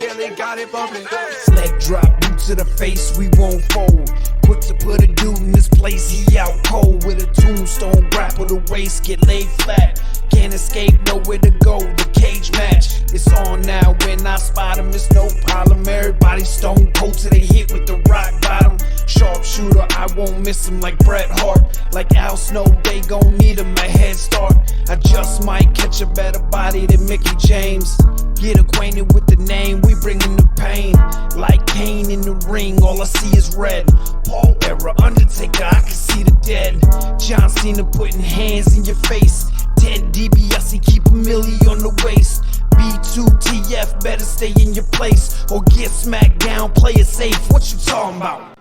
Billy got it bumping. Leg drop, boot to the face, we won't fold. Put a dude in this place, he out cold. With a tombstone, grapple the waist, get laid flat. Can't escape, nowhere to go, the cage match. It's on now, when I spot him, it's no problem. Everybody stone cold till they hit with the rock bottom. Sharpshooter, I won't miss him like Bret Hart. Like Al Snow, they gon' need him a head start. I just might catch a better body than Mickey James. Get acquainted with the name, we bringin' the pain. Like Kane in the ring, all I see is red. Paul era, Undertaker, I can see the dead. John Cena putting hands in your face. 10 DBS, keep a milli on the waist. B2TF, better stay in your place or get smacked down, play it safe. What you talking about?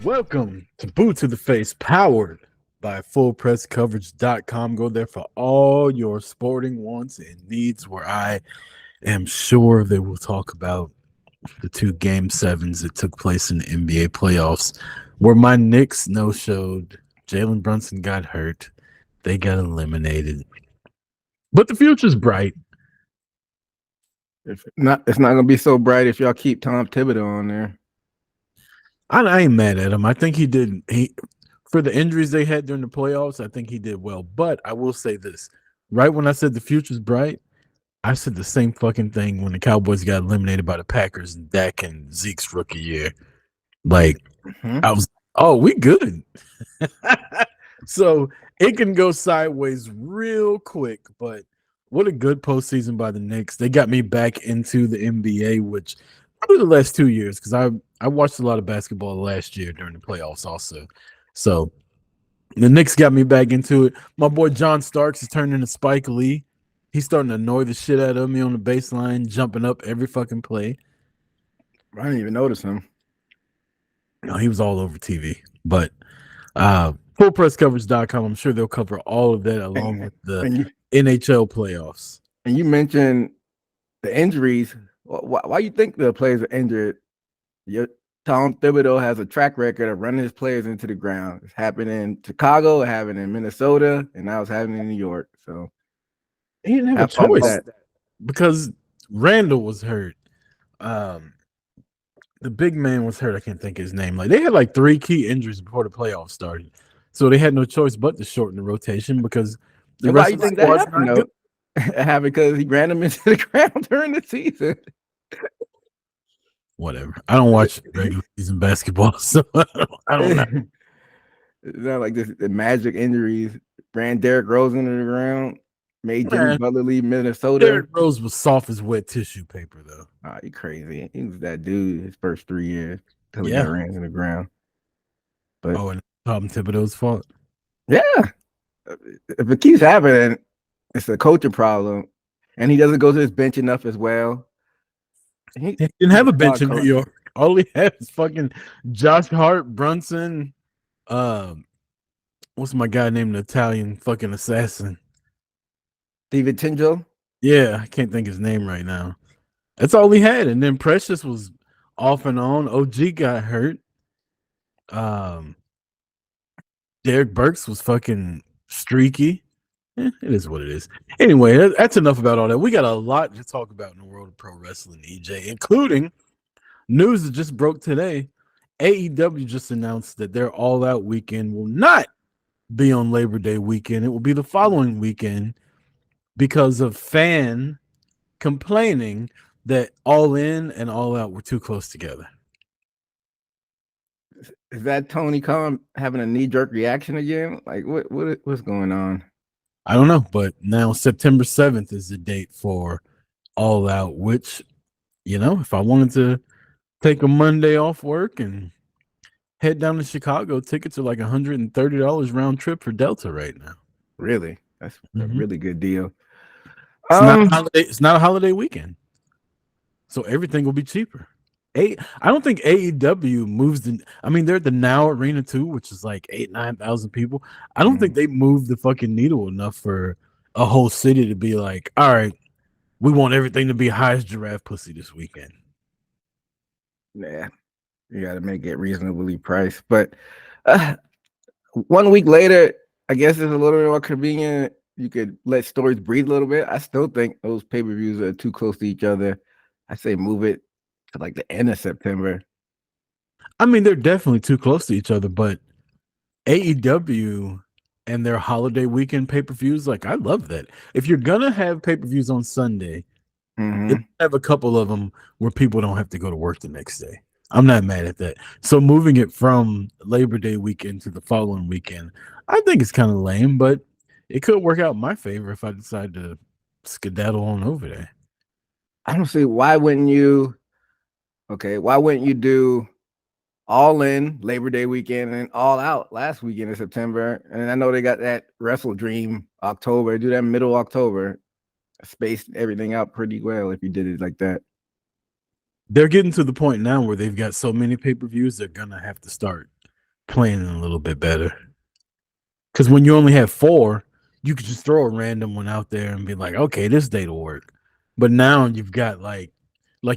Welcome to Boot to the Face, powered by FullPressCoverage.com. Go there for all your sporting wants and needs, where I am sure they will talk about the 2 Game 7s that took place in the NBA playoffs, where my Knicks no-showed. Jalen Brunson got hurt. They got eliminated. But the future's bright. It's not gonna be so bright if y'all keep Tom Thibodeau on there. I ain't mad at him. I think he did. For the injuries they had during the playoffs, I think he did well. But I will say this: right when I said the future's bright, I said the same fucking thing when the Cowboys got eliminated by the Packers and Dak and Zeke's rookie year. Like, I was, oh, we good. So it can go sideways real quick. But what a good postseason by the Knicks. They got me back into the NBA, which probably the last 2 years, because I watched a lot of basketball last year during the playoffs also. So the Knicks got me back into it. My boy John Starks is turning into Spike Lee. He's starting to annoy the shit out of me on the baseline, jumping up every fucking play. I didn't even notice him. No, he was all over TV. But FullPressCoverage.com, I'm sure they'll cover all of that along with the NHL playoffs. And you mentioned the injuries. Why you think the players are injured? Tom Thibodeau has a track record of running his players into the ground. It's happened in Chicago, it happened in Minnesota, and now it's happening in New York. So he didn't have a choice because Randall was hurt. The big man was hurt. I can't think of his name. Like, they had like 3 key injuries before the playoffs started, so they had no choice but to shorten the rotation because the rest why you of the think that squad's happened? not good. It happened because he ran them into the ground during the season. Whatever. I don't watch regular season basketball, so I don't know. It's not like this. The magic injuries ran Derrick Rose into the ground, made Jimmy Butler leave Minnesota. Derrick Rose was soft as wet tissue paper, though. Oh, you crazy. He was that dude his first 3 years until he got ran into the ground. But and Tom Thibodeau's fault. Yeah. If it keeps happening, it's a coaching problem. And he doesn't go to his bench enough as well. He didn't have a bench in New York. All he had is fucking Josh Hart, Brunson. What's my guy named the Italian fucking assassin? David Tinjo? Yeah, I can't think his name right now. That's all he had. And then Precious was off and on. OG got hurt. Derek Burks was fucking streaky. It is what it is. Anyway, that's enough about all that. We got a lot to talk about in the world of pro wrestling, EJ, including news that just broke today. AEW just announced that their All Out weekend will not be on Labor Day weekend. It will be the following weekend because of fan complaining that All In and All Out were too close together. Is that Tony Khan having a knee-jerk reaction again? Like, what's going on? I don't know, but now September 7th is the date for All Out, which, you know, if I wanted to take a Monday off work and head down to Chicago, tickets are like $130 round trip for Delta right now. Really? That's a really good deal. It's not a holiday weekend, so everything will be cheaper. I don't think AEW moves they're at the Now Arena too, which is like 8,000-9,000 people. I don't think they move the fucking needle enough for a whole city to be like, all right, we want everything to be high as giraffe pussy this weekend. Yeah, you got to make it reasonably priced. But 1 week later, I guess it's a little bit more convenient. You could let stories breathe a little bit. I still think those pay-per-views are too close to each other. I say move it to like the end of September. I mean, they're definitely too close to each other, but AEW and their holiday weekend pay-per-views, like I love that. If you're gonna have pay-per-views on Sunday, Mm-hmm. have a couple of them where people don't have to go to work the next day. I'm not mad at that. So moving it from Labor Day weekend to the following weekend, I think it's kind of lame, but it could work out in my favor if I decide to skedaddle on over there. I don't see why wouldn't you. Okay, why wouldn't you do All In Labor Day weekend and All Out last weekend in September? And I know they got that Wrestle Dream October. Do that middle October. Spaced everything out pretty well if you did it like that. They're getting to the point now where they've got so many pay-per-views, they're gonna have to start planning a little bit better. Because when you only have 4, you could just throw a random one out there and be like, okay, this date will work. But now you've got like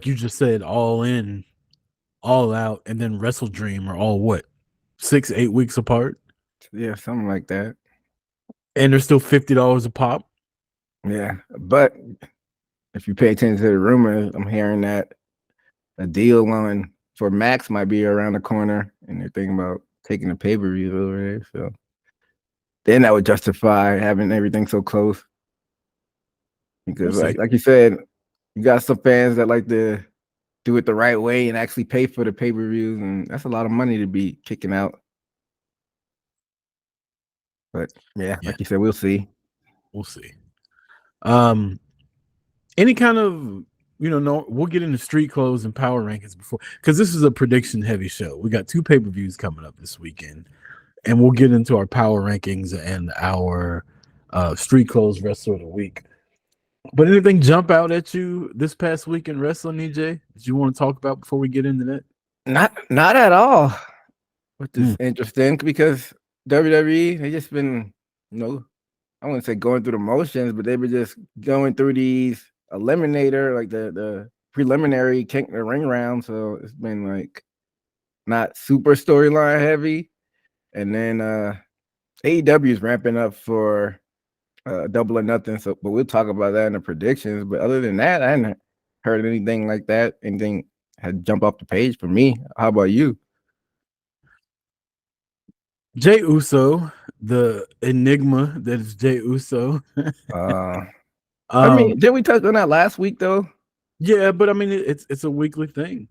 you just said, All In, All Out, and then Wrestle Dream are all what, 6-8 weeks apart, Yeah, something like that. and they're still $50 a pop. Yeah, but if you pay attention to the rumors, I'm hearing that a deal on for Max might be around the corner, and they're thinking about taking the pay-per-view over there. So then that would justify having everything so close. Because We'll see. like you said, you got some fans that like to do it the right way and actually pay for the pay-per-views, and that's a lot of money to be kicking out. But yeah, like you said, we'll see. We'll see. Any kind of no, we'll get into street clothes and power rankings before, because this is a prediction heavy show. We got 2 pay-per-views coming up this weekend, and we'll get into our power rankings and our street clothes wrestler of the week. But anything jump out at you this past week in wrestling, EJ, that you want to talk about before we get into that? Not at all. Which is interesting because WWE, they just been, I wouldn't say going through the motions, but they were just going through these eliminator, like the preliminary King of the Ring round. So it's been like not super storyline heavy. And then AEW is ramping up for Double or Nothing. So, but we'll talk about that in the predictions. But other than that, I hadn't heard anything like that. Anything had jumped off the page for me. How about you? Jey Uso, the enigma that is Jey Uso. I mean, did we touch on that last week though? Yeah, but I mean, it's a weekly thing.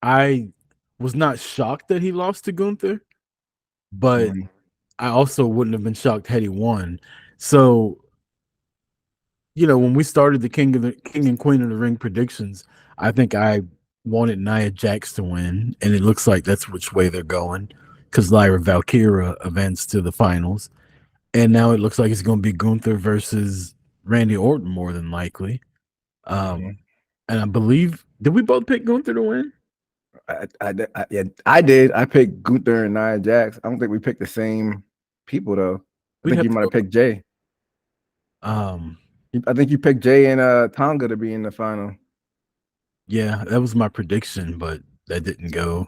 I was not shocked that he lost to Gunther, but I also wouldn't have been shocked had he won. So, when we started the King and Queen of the Ring predictions, I think I wanted Nia Jax to win, and it looks like that's which way they're going, because Lyra Valkyria advanced to the finals, and now it looks like it's going to be Gunther versus Randy Orton more than likely. And I believe, did we both pick Gunther to win? I did. I picked Gunther and Nia Jax. I don't think we picked the same people though. I think you might have picked Jay. I think you picked Jay and Tonga to be in the final. Yeah, that was my prediction, but that didn't go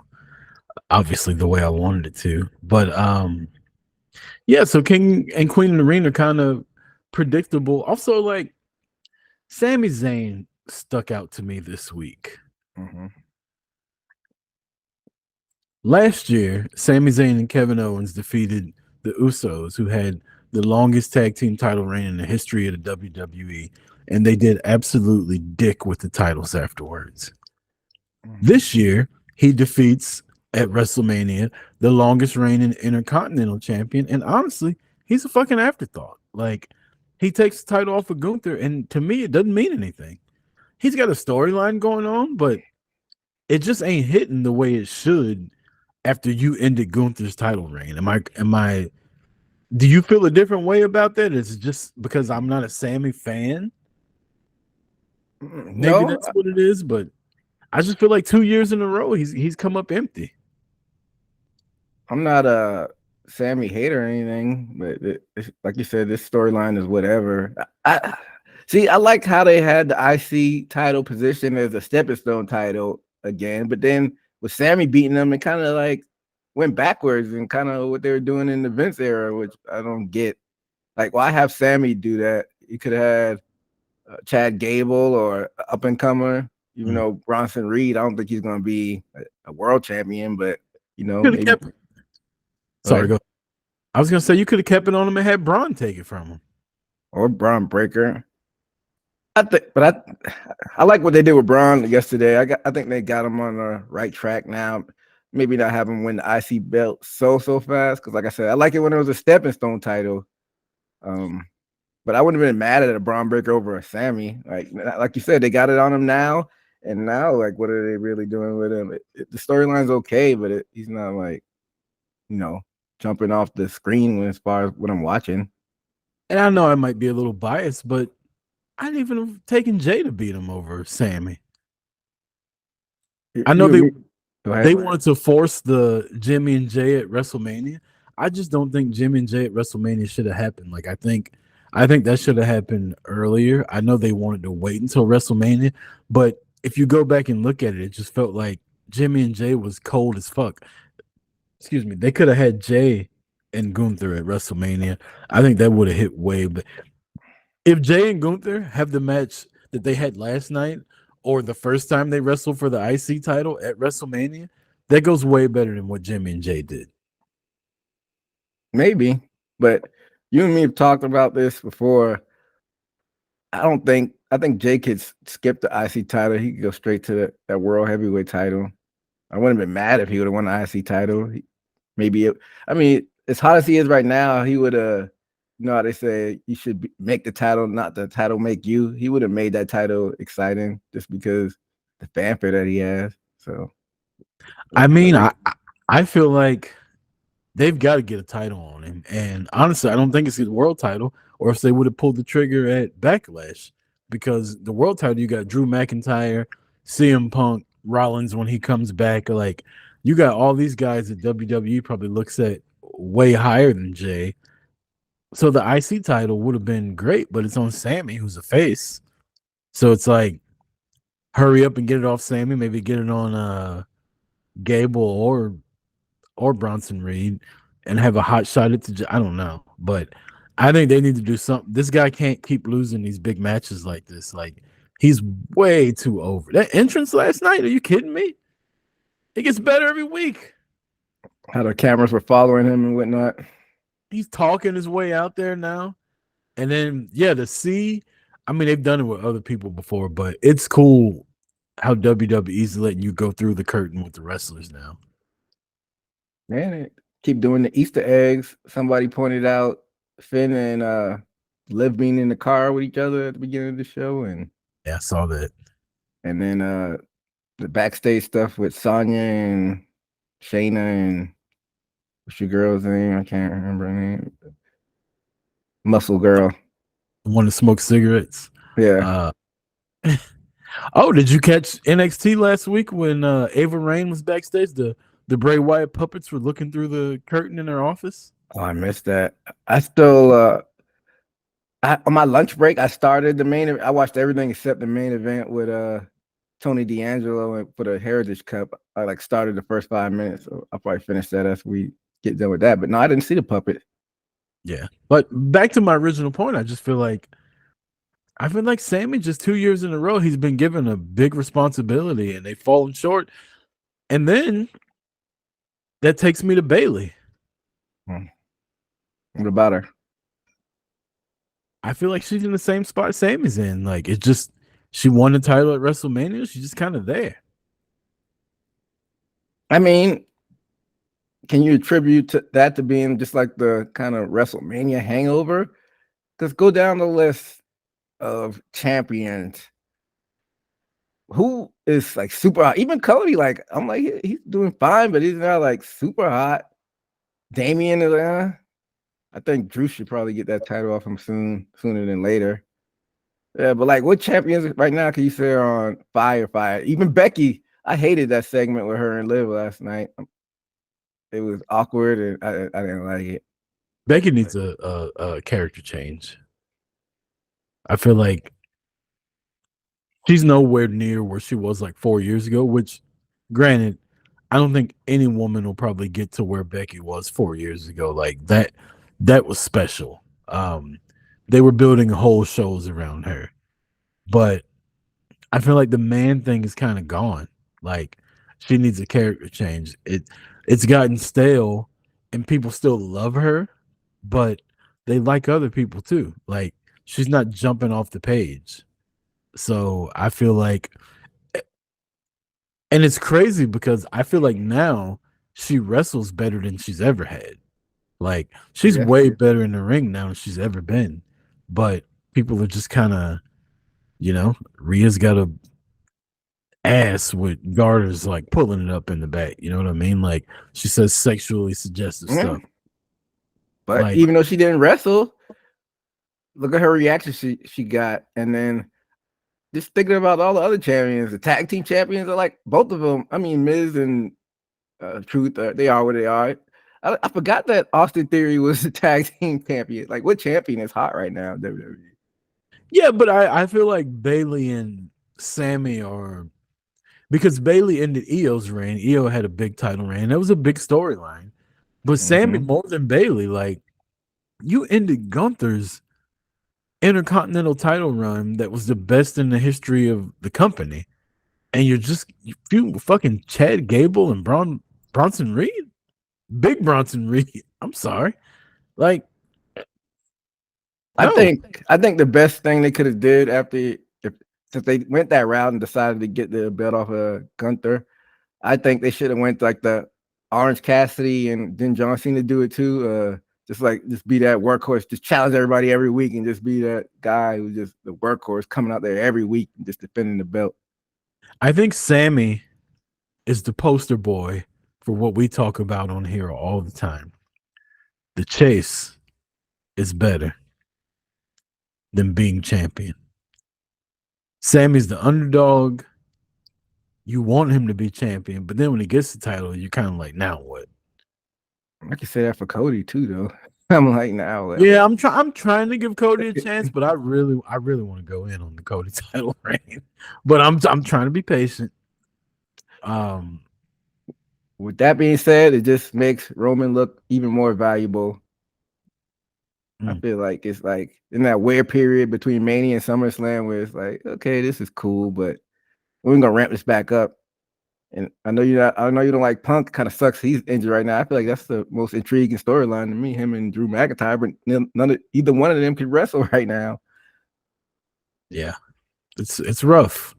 obviously the way I wanted it to. But yeah, so King and Queen of the Ring are kind of predictable. Also, like Sami Zayn stuck out to me this week. Last year, Sami Zayn and Kevin Owens defeated the Usos, who had the longest tag team title reign in the history of the WWE, and they did absolutely dick with the titles afterwards. This year, he defeats at WrestleMania the longest reigning Intercontinental Champion, and honestly, he's a fucking afterthought. Like, he takes the title off of Gunther, and to me, it doesn't mean anything. He's got a storyline going on, but it just ain't hitting the way it should after you ended Gunther's title reign. Am I do you feel a different way about that? Is it just because I'm not a Sammy fan? Maybe that's what it is, but I just feel like 2 years in a row he's come up empty. I'm not a Sammy hater or anything, but like you said, this storyline is whatever. I like how they had the IC title position as a stepping stone title again, but then with Sammy beating them, it kind of like went backwards and kind of what they were doing in the Vince era, which I don't get. Like, why have Sammy do that? You could have had Chad Gable or up and comer. Even though Bronson Reed, I don't think he's going to be a world champion, but maybe. Sorry, go. I was gonna say you could have kept it on him and had Braun take it from him, or Braun Breaker. But I like what they did with Braun yesterday. I think they got him on the right track now. Maybe not have him win the IC belt so fast, because like I said, I like it when it was a stepping stone title. But I wouldn't have been mad at a Braun Breaker over a Sammy. Like you said, they got it on him now, and now like what are they really doing with him? The storyline's okay, but he's not like jumping off the screen as far as what I'm watching. and I know I might be a little biased, but I didn't even have taken Jay to beat him over Sammy. I know they wanted to force the Jimmy and Jay at WrestleMania. I just don't think Jimmy and Jay at WrestleMania should have happened. Like I think that should have happened earlier. I know they wanted to wait until WrestleMania, but if you go back and look at it, it just felt like Jimmy and Jay was cold as fuck. Excuse me. They could have had Jay and Gunther at WrestleMania. I think that would have hit way. But if Jay and Gunther have the match that they had last night, or the first time they wrestled for the IC title at WrestleMania, that goes way better than what Jimmy and Jay did. Maybe, but you and me have talked about this before. I think Jay could skip the IC title. He could go straight to that World Heavyweight title. I wouldn't have been mad if he would have won the IC title. As hot as he is right now, he would have, how they say you should make the title, not the title make you. He would have made that title exciting just because the fanfare that he has. So, I feel like they've got to get a title on him. And honestly, I don't think it's his world title, or if they would have pulled the trigger at Backlash, because the world title, you got Drew McIntyre, CM Punk, Rollins when he comes back. Like, you got all these guys that WWE probably looks at way higher than Jay. So the IC title would have been great, but it's on Sammy, who's a face. So it's like, hurry up and get it off Sammy. Maybe get it on Gable or Bronson Reed and have a hot shot at I don't know. But I think they need to do something. This guy can't keep losing these big matches like this. Like, he's way too over. That entrance last night, are you kidding me? It gets better every week. How the cameras were following him and whatnot. He's talking his way out there now. And then, to see, they've done it with other people before, but it's cool how WWE's letting you go through the curtain with the wrestlers now. Man, they keep doing the Easter eggs. Somebody pointed out Finn and Liv being in the car with each other at the beginning of the show. And yeah, I saw that. And then the backstage stuff with Sonya and Shayna and what's your girl's name? I can't remember her name. Muscle Girl. Want to smoke cigarettes? Yeah. Oh, did you catch NXT last week when Ava Raine was backstage? The Bray Wyatt puppets were looking through the curtain in her office. Oh, I missed that. I still on my lunch break, I started the main event. I watched everything except the main event with Tony D'Angelo for the Heritage Cup. I started the first 5 minutes, so I'll probably finish that as we get done with that. But no, I didn't see the puppet. Yeah, but back to my original point, I feel like Sammy, just 2 years in a row, he's been given a big responsibility and they've fallen short. And then that takes me to Bayley. What about her? I feel like she's in the same spot Sammy's in. Like, it's just, she won the title at WrestleMania. She's just kind of there. Can you attribute that to being just like the kind of WrestleMania hangover? Because go down the list of champions. Who is like super hot? Even Cody, I'm like, he's doing fine, but he's not like super hot. Damian is I think Drew should probably get that title off him sooner than later. Yeah, but what champions right now can you say are on fire? Even Becky, I hated that segment with her and Liv last night. It was awkward, and I didn't like it. Becky needs a character change. I feel like she's nowhere near where she was 4 years ago, which, granted, I don't think any woman will probably get to where Becky was 4 years ago. Like that was special. They were building whole shows around her, but I feel like the man thing is kind of gone. Like she needs a character change. It's gotten stale, and people still love her, but they like other people too. Like she's not jumping off the page. So I feel like, and it's crazy because I feel like now she wrestles better than she's ever had. Like she's Yeah. way better in the ring now than she's ever been. But people are just kind of, Rhea's got a ass with garters like pulling it up in the back. You know what I mean? Like she says sexually suggestive Yeah. stuff. But Like even though she didn't wrestle, look at her reaction she got. And then just thinking about all the other champions, the tag team champions are like both of them. I mean, Miz and Truth, they are what they are. I forgot that Austin Theory was the tag team champion. Like, what champion is hot right now in WWE? yeah, but I feel like Bailey and Sammy are, because Bailey ended Io's reign. Io had a big title reign. That was a big storyline. But Sammy more than Bailey, like you ended Gunther's intercontinental title run that was the best in the history of the company, and you fucking Chad Gable and Bronson Reed, big Bronson Reed. I'm sorry, like no. I think the best thing they could have did since they went that route and decided to get the belt off of Gunther, I think they should have went like the Orange Cassidy and then John Cena do it too. Just be that workhorse, just challenge everybody every week and just be that guy who's just the workhorse coming out there every week and just defending the belt. I think Sammy is the poster boy for what we talk about on here all the time. The chase is better than being champion. Sammy's the underdog. You want him to be champion, but then when he gets the title, you're kind of like, now what? I can say that for Cody too, though. I'm like, now what? Yeah, I'm trying to give Cody a chance, but I really want to go in on the Cody title reign. But I'm trying to be patient. With that being said, it just makes Roman look even more valuable. I feel like it's like in that weird period between Mania and SummerSlam where it's like, okay, this is cool, but we're gonna ramp this back up. And I know you don't like Punk. Kind of sucks he's injured right now. I feel like that's the most intriguing storyline to me. Him and Drew McIntyre, but either one of them could wrestle right now. Yeah, it's rough.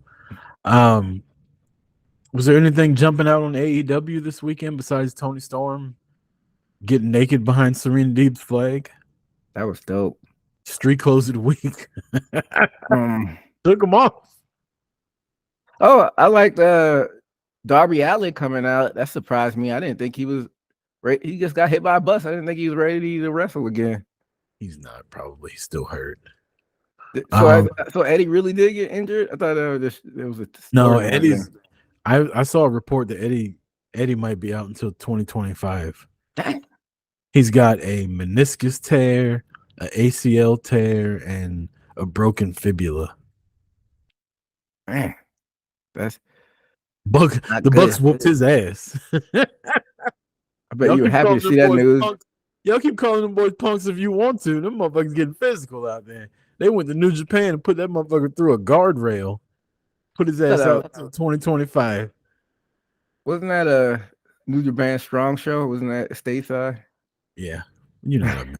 Was there anything jumping out on AEW this weekend besides Tony Storm getting naked behind Serena Deeb's flag? That was dope. Street closed of the week. Took him off. Oh, I liked Darby Allin coming out. That surprised me. I didn't think he was ready. He just got hit by a bus. I didn't think he was ready to wrestle again. He's not. Probably still hurt. So Eddie really did get injured? I thought it was a no. Eddie's. I saw a report that Eddie might be out until 2025. He's got a meniscus tear, an ACL tear, and a broken fibula. Man, that's the Bucks whooped his ass. I bet you were happy to see that news. Punks. Y'all keep calling them boys punks if you want to. Them motherfuckers getting physical out there. They went to New Japan and put that motherfucker through a guardrail. Put his ass out until 2025. Wasn't that a New Japan Strong show? Wasn't that stateside? Yeah, you know what I mean.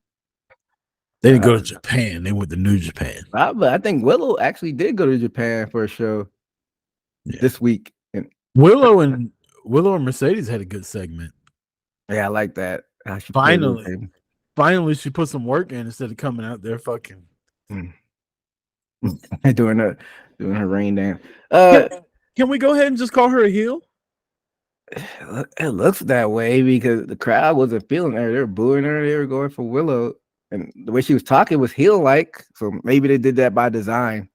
They didn't go to Japan. They went to New Japan. But I think Willow actually did go to Japan for a show this week. And Willow and Mercedes had a good segment. Yeah, I like that. Finally, she put some work in instead of coming out there fucking doing her rain dance. Can we go ahead and just call her a heel? It looks that way because the crowd wasn't feeling her. They were booing her. They were going for Willow, and the way she was talking was heel-like. So maybe they did that by design.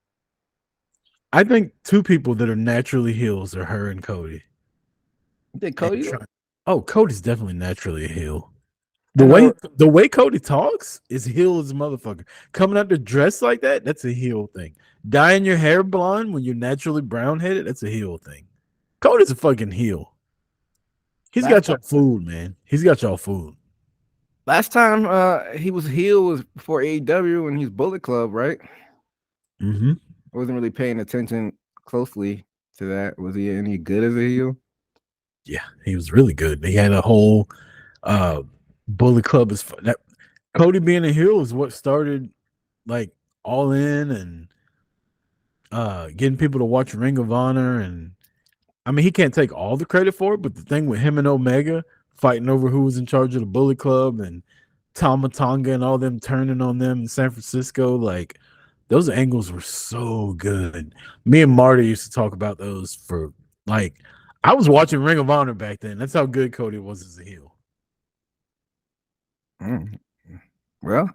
I think two people that are naturally heels are her and Cody. You think Cody? Cody's definitely naturally a heel. The way Cody talks is heel as a motherfucker. Coming out to dress like that, that's a heel thing. Dyeing your hair blonde when you're naturally brown headed, that's a heel thing. Cody's a fucking heel. He's Last got time, y'all food, man. He's got y'all food. last time he was heel was before AEW when he's Bullet Club, right? Mm-hmm. I wasn't really paying attention closely to that. Was he any good as a heel? Yeah, he was really good. He had a whole Bullet Club is that Cody being a heel is what started like All In and getting people to watch Ring of Honor. And I mean, he can't take all the credit for it, but the thing with him and Omega fighting over who was in charge of the Bullet Club and Tama Tonga and all them turning on them in San Francisco, like those angles were so good. Me and Marty used to talk about those for like I was watching Ring of Honor back then. That's how good Cody was as a heel. Mm. Well,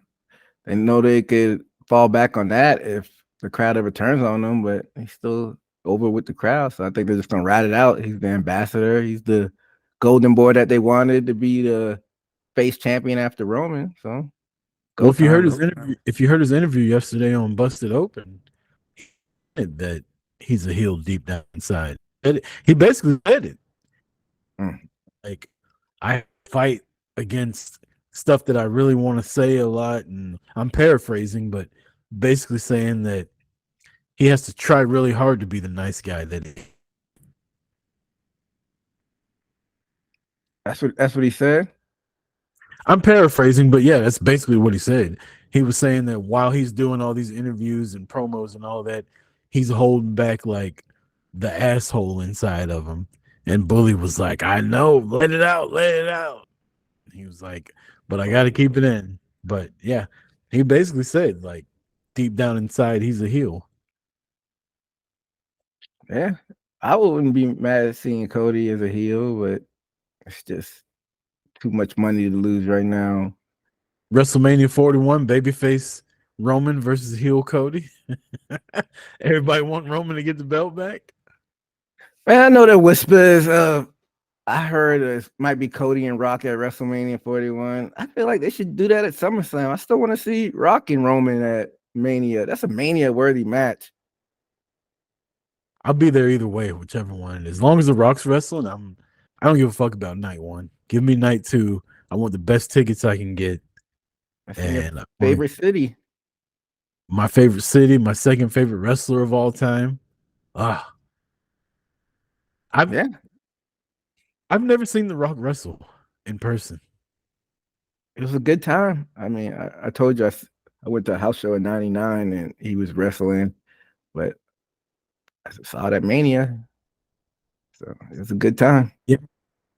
they know they could fall back on that if the crowd ever turns on him, but he's still over with the crowd. So I think they're just gonna ride it out. He's the ambassador. He's the golden boy that they wanted to be the face champion after Roman. So Well, go time. if you heard his interview yesterday on Busted Open, he said that he's a heel deep down inside. He basically said it. Mm. Like I fight against stuff that I really want to say a lot, and I'm paraphrasing, but basically saying that he has to try really hard to be the nice guy that he. That's what he said. I'm paraphrasing, but yeah, that's basically what he said. He was saying that while he's doing all these interviews and promos and all that, he's holding back like the asshole inside of him. And Bully was like, I know, let it out, let it out. He was like, but I got to keep it in. But yeah, he basically said, like, deep down inside, he's a heel. Yeah, I wouldn't be mad at seeing Cody as a heel, but it's just too much money to lose right now. WrestleMania 41, babyface Roman versus heel Cody. Everybody want Roman to get the belt back. Man, I know there whispers of I heard it might be Cody and Rock at WrestleMania 41. I feel like they should do that at SummerSlam. I still want to see Rock and Roman at Mania. That's a Mania worthy match. I'll be there either way, whichever one. As long as the Rock's wrestling, I don't give a fuck about night one. Give me night two. I want the best tickets I can get. That's in your And favorite city. my favorite city, my second favorite wrestler of all time. Ah, Yeah, I've never seen The Rock wrestle in person. it was a good time. I mean, I told you I went to a house show in '99 and he was wrestling, but I saw it at Mania. So it was a good time. Yeah.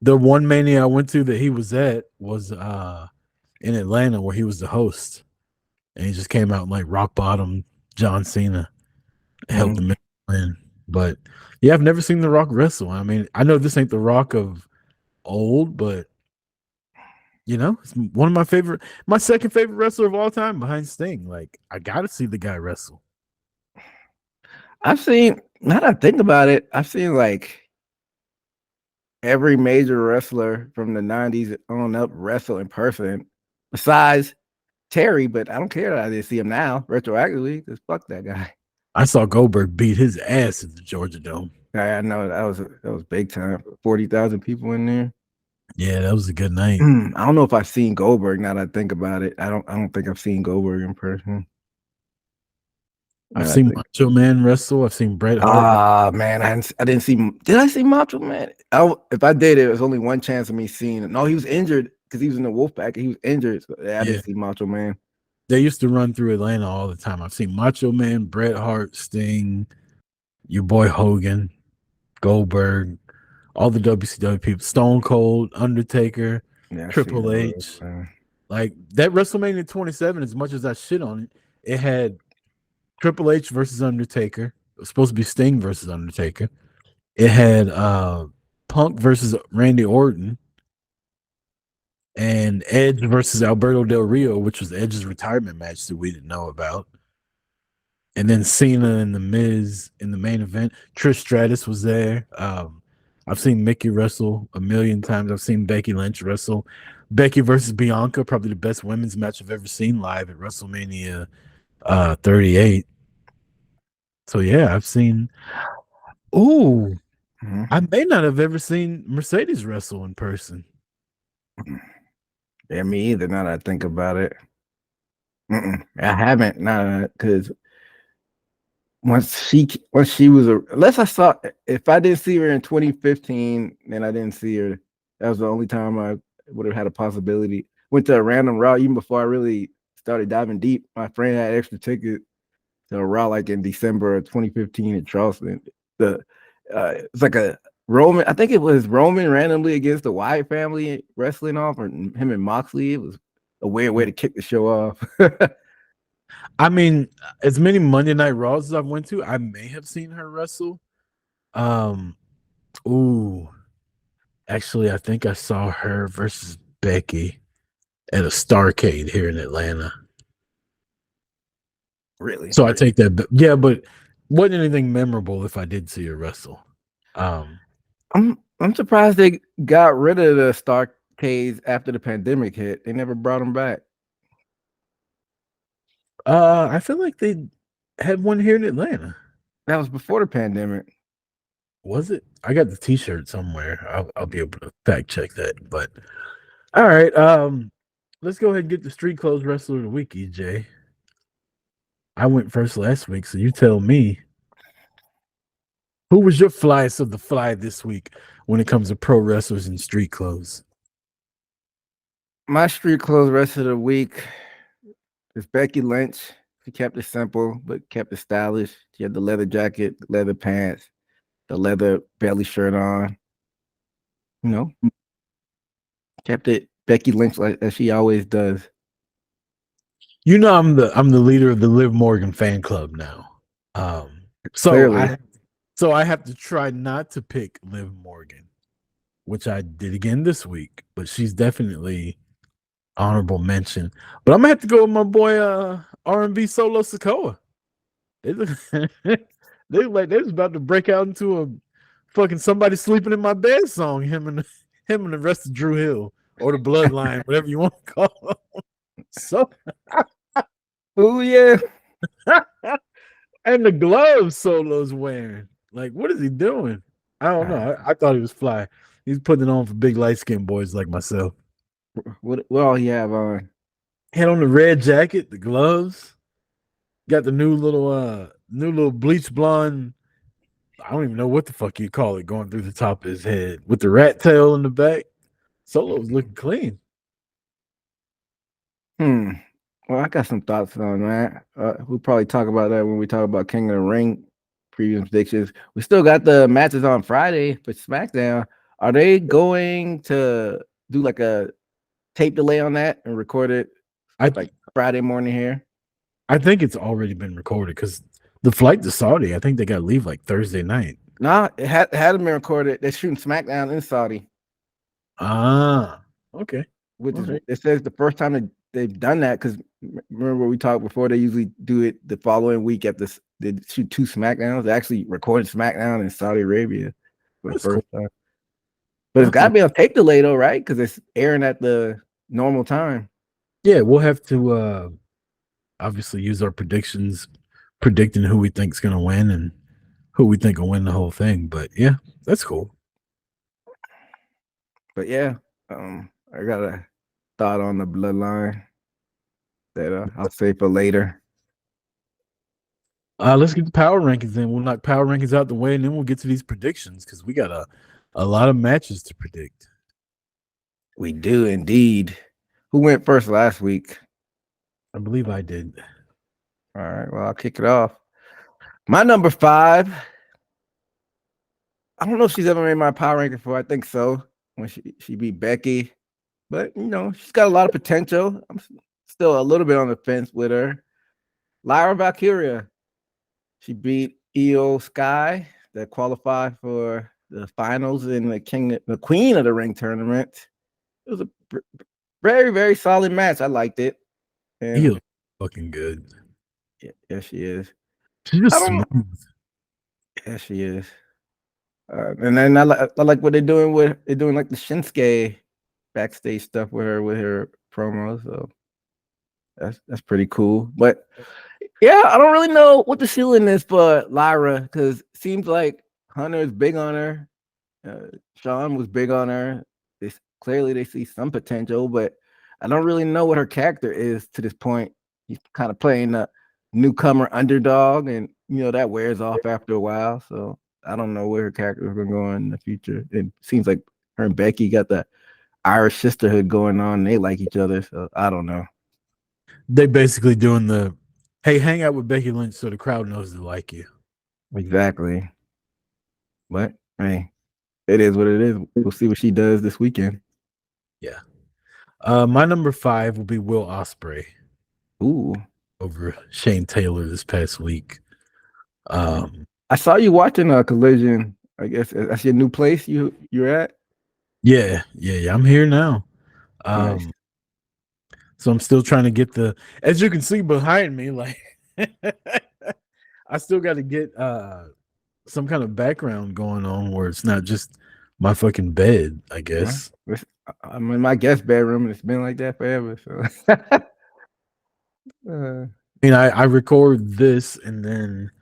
The one Mania I went to that he was at was in Atlanta where he was the host. And he just came out and like rock bottom John Cena, helped him win. But yeah, I've never seen The Rock wrestle. I mean, I know this ain't The Rock of old, but you know, it's one of my second favorite wrestler of all time behind Sting. Like, I gotta see the guy wrestle. I've seen, now that I think about it, I've seen like every major wrestler from the 90s on up wrestle in person besides Terry, but I don't care that I didn't see him now retroactively because fuck that guy. I saw Goldberg beat his ass at the Georgia Dome. I know that was big time. 40,000 people in there. Yeah, that was a good night. I don't know if I've seen Goldberg now that I think about it. I don't think I've seen Goldberg in person. I've seen Macho Man wrestle. I've seen Bret Hart. Man, I didn't see. Did I see Macho Man? If I did, it was only one chance of me seeing it. No, he was injured because he was in the Wolfpack. He was injured. So I didn't see Macho Man. They used to run through Atlanta all the time. I've seen Macho Man, Bret Hart, Sting, your boy Hogan, Goldberg, all the WCW people, Stone Cold, Undertaker, Triple H. Like that WrestleMania 27, as much as I shit on it, it had Triple H versus Undertaker. It was supposed to be Sting versus Undertaker. It had Punk versus Randy Orton and Edge versus Alberto Del Rio, which was Edge's retirement match that we didn't know about. And then Cena and The Miz in the main event. Trish Stratus was there. I've seen Mickey wrestle a million times. I've seen Becky Lynch wrestle. Becky versus Bianca, probably the best women's match I've ever seen live at WrestleMania 38. So yeah, I've seen. Ooh, Mhm. I may not have ever seen Mercedes wrestle in person. Yeah, me either. Now that I think about it, I haven't. Nah, because once she was unless I saw if I didn't see her in 2015, then I didn't see her. That was the only time I would have had a possibility. Went to a random route even before I really started diving deep. My friend had extra tickets to a route like in December of 2015 in Charleston. It's like a Roman. I think it was Roman randomly against the Wyatt family wrestling off, or him and Moxley. It was a weird way to kick the show off. I mean, as many Monday Night Raws as I've went to, I may have seen her wrestle. Ooh, actually, I think I saw her versus Becky at a Starcade here in Atlanta. Really? So I take that. Yeah, but wasn't anything memorable if I did see her wrestle. I'm surprised they got rid of the Starcades after the pandemic hit. They never brought them back. I feel like they had one here in Atlanta. That was before the pandemic. Was it? I got the T-shirt somewhere. I'll be able to fact check that. But all right, let's go ahead and get the street clothes wrestler of the week, EJ. I went first last week, so you tell me who was your flyest of the fly this week when it comes to pro wrestlers and street clothes. My street clothes rest of the week is Becky Lynch. She kept it simple, but kept it stylish. She had the leather jacket, leather pants, the leather belly shirt on. You know, kept it Becky Lynch like as she always does. You know, I'm the leader of the Liv Morgan fan club now. So Clearly. I have to try not to pick Liv Morgan, which I did again this week, but she's definitely honorable mention. But I'm gonna have to go with my boy R&B Solo Sokoa. They look, they look like they was about to break out into a fucking somebody sleeping in my bed song. Him and the rest of Drew Hill or the Bloodline, whatever you want to call them. So, Oh yeah. and the gloves Solo's wearing. Like, what is he doing? I don't know. I thought he was fly. He's putting it on for big light skinned boys like myself. What all you have on? Had on the red jacket, the gloves, got the new little bleach blonde. I don't even know what the fuck you call it going through the top of his head with the rat tail in the back. Solo was looking clean. Well, I got some thoughts on that. We'll probably talk about that when we talk about King of the Ring preview predictions. We still got the matches on Friday for SmackDown. Are they going to do like a tape delay on that and record it like Friday morning here? I think it's already been recorded because the flight to Saudi, I think they got to leave like Thursday night. No, it hadn't been recorded. They're shooting SmackDown in Saudi. Ah, okay. Which is it says the first time they've done that, because remember we talked before, they usually do it the following week after they shoot 2 SmackDowns. They actually recorded SmackDown in Saudi Arabia for the first time. But it's got to be on tape delay though, right? Because it's airing at the normal time. Yeah, we'll have to obviously use our predictions, predicting who we think's going to win and who we think will win the whole thing. But yeah, that's cool. But yeah, I got a thought on the Bloodline that I'll save for later. Let's get the power rankings in. We'll knock power rankings out the way, and then we'll get to these predictions because we got a lot of matches to predict. We do indeed. Who went first last week? I believe I did. All right, well, I'll kick it off. My number 5. I don't know if she's ever made my power ranking before. I think so, when she beat Becky. But, you know, she's got a lot of potential. I'm still a little bit on the fence with her. Lyra Valkyria. She beat Io Sky that qualified for the finals in the Queen of the Ring tournament. It was a very, very solid match. I liked it. And Io's fucking good. Yeah, she is. She's just smooth. Yeah, she is. And then I like what they're doing like the Shinsuke backstage stuff with her promos. So that's pretty cool. But yeah, I don't really know what the ceiling is for Lyra, because it seems like Hunter is big on her. Sean was big on her. Clearly they see some potential, but I don't really know what her character is to this point. He's kind of playing a newcomer underdog, and that wears off after a while. So I don't know where her character is going to go in the future. It seems like her and Becky got the Irish sisterhood going on. They like each other, so I don't know. They basically doing the, hey, hang out with Becky Lynch so the crowd knows they like you. Exactly. But hey, it is what it is. We'll see what she does this weekend. Yeah. My number 5 will be Will Ospreay. Ooh. Over Shane Taylor this past week. I saw you watching a Collision. I guess that's your new place you're at. Yeah. I'm here now. Nice. So I'm still trying to get as you can see behind me, like I still got to get some kind of background going on where it's not just my fucking bed, I guess. I'm in my guest bedroom and it's been like that forever. So I record this and then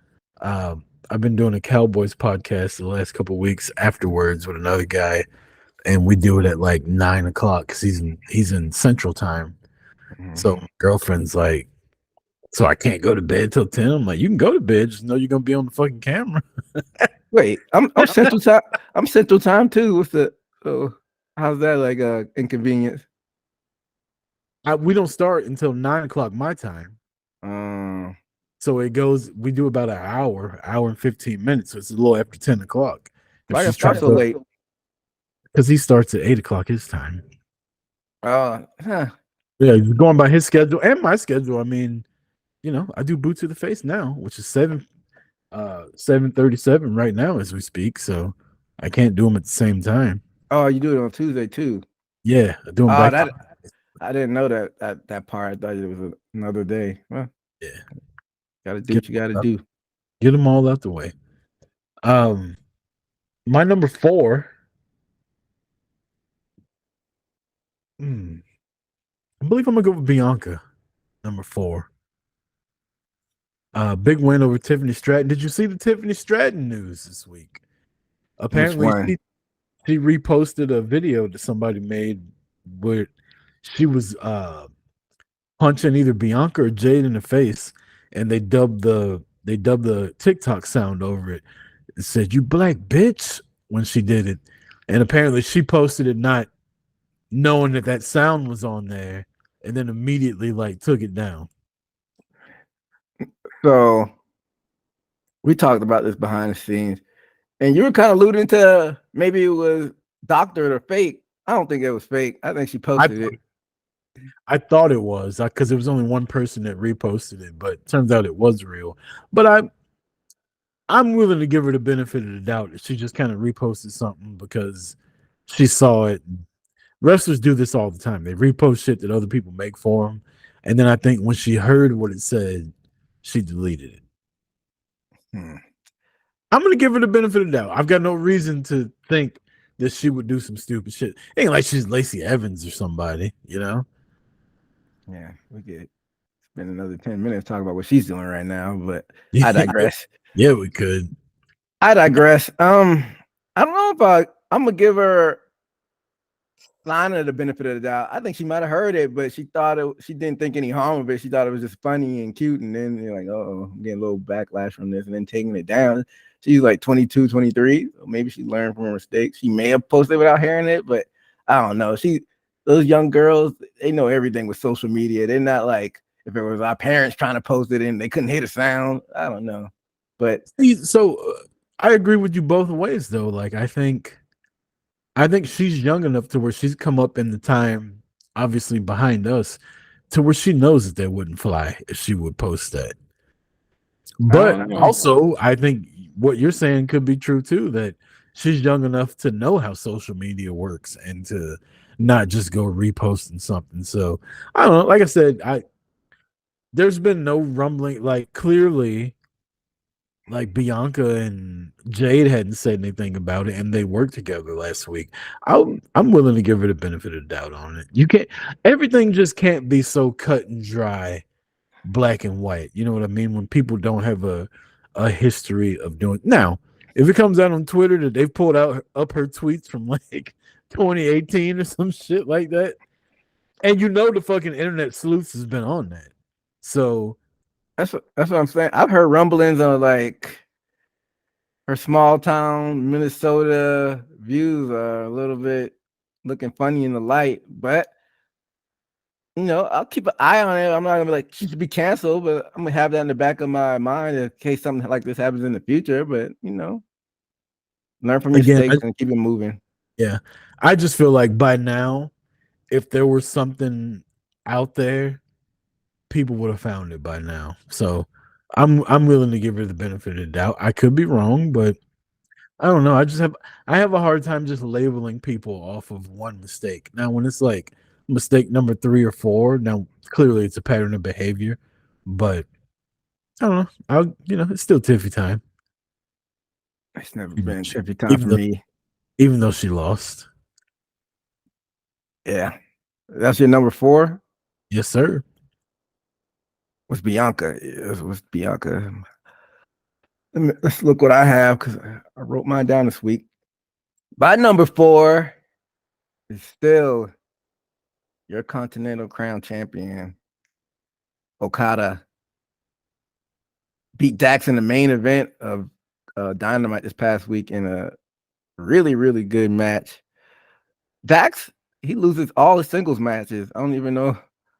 I've been doing a Cowboys podcast the last couple of weeks afterwards with another guy, and we do it at like 9 o'clock because he's in Central Time. Mm-hmm. So my girlfriend's like, so I can't go to bed till 10. I'm like, you can go to bed, just know you're gonna be on the fucking camera. Wait, I'm Central Time. I'm Central Time too. What's the how's that like inconvenience? We don't start until 9 o'clock my time. So it goes. We do about an hour and 15 minutes. So it's a little after 10 o'clock. Why you start so late? Because he starts at 8 o'clock his time. Huh. Yeah, going by his schedule and my schedule. I mean, I do Boot to the Face now, which is 7:37 right now as we speak. So I can't do them at the same time. Oh, you do it on Tuesday too? Yeah, I do them back. I didn't know that part. I thought it was another day. Well, yeah, gotta do what you gotta do. Get them all out the way. My number 4. I believe I'm gonna go with Bianca, number 4. Big win over Tiffany Stratton. Did you see the Tiffany Stratton news this week? Apparently, she reposted a video that somebody made where she was punching either Bianca or Jade in the face, and they dubbed the TikTok sound over it. It said, "You black bitch," when she did it, and apparently she posted it not knowing that sound was on there, and then immediately took it down. So we talked about this behind the scenes, and you were kind of alluding to maybe it was doctored or fake. I don't think it was fake. I think she posted it. I thought it was because there was only one person that reposted it, but it turns out it was real. But I'm willing to give her the benefit of the doubt that she just kind of reposted something because she saw it. Wrestlers do this all the time. They repost shit that other people make for them, and then I think when she heard what it said, she deleted it. I'm gonna give her the benefit of the doubt. I've got no reason to think that she would do some stupid shit. It ain't like she's Lacey Evans or somebody, Yeah, we could spend another 10 minutes talking about what she's doing right now, but I digress. Yeah, we could. I digress. I don't know if I'm gonna give her Lana the benefit of the doubt. I think she might have heard it, but she didn't think any harm of it. She thought it was just funny and cute, and then you're like, oh, I'm getting a little backlash from this, and then taking it down. She's like 22, 23. So maybe she learned from her mistakes. She may have posted without hearing it, but I don't know. Those young girls, they know everything with social media. They're not like if it was our parents trying to post it and they couldn't hear the sound. I don't know. But so I agree with you both ways, though. I think she's young enough to where she's come up in the time, obviously behind us, to where she knows that wouldn't fly if she would post that. But also, I think what you're saying could be true too, that she's young enough to know how social media works and to not just go reposting something. So I don't know. Like I said, there's been no rumbling. Clearly, Bianca and Jade hadn't said anything about it, and they worked together last week. I'm willing to give her the benefit of the doubt on it. You can't. Everything just can't be so cut and dry, black and white. You know what I mean? When people don't have a history of doing. Now, If it comes out on Twitter that they've pulled up her tweets from like 2018 or some shit like that, and the fucking internet sleuths has been on that. So that's what I'm saying. I've heard rumblings on like her small town Minnesota views are a little bit looking funny in the light, but I'll keep an eye on it. I'm not gonna be like she should be canceled, but I'm gonna have that in the back of my mind in case something like this happens in the future. But learn from your again, mistakes and keep it moving. Yeah, I just feel like by now, if there was something out there, people would have found it by now. So I'm willing to give her the benefit of the doubt. I could be wrong, but I don't know. I have a hard time just labeling people off of one mistake. Now, when it's like mistake number 3 or 4, now clearly it's a pattern of behavior, but I don't know. It's still Tiffy time. It's never been Tiffy time for me. Even though she lost. Yeah. That's your number 4? Yes, sir. What's Bianca? What's Bianca? Let's look what I have because I wrote mine down this week. My number 4 is still your Continental Crown champion, Okada. Beat Dax in the main event of Dynamite this past week in a really, really good match. Dax, he loses all his singles matches. I don't even know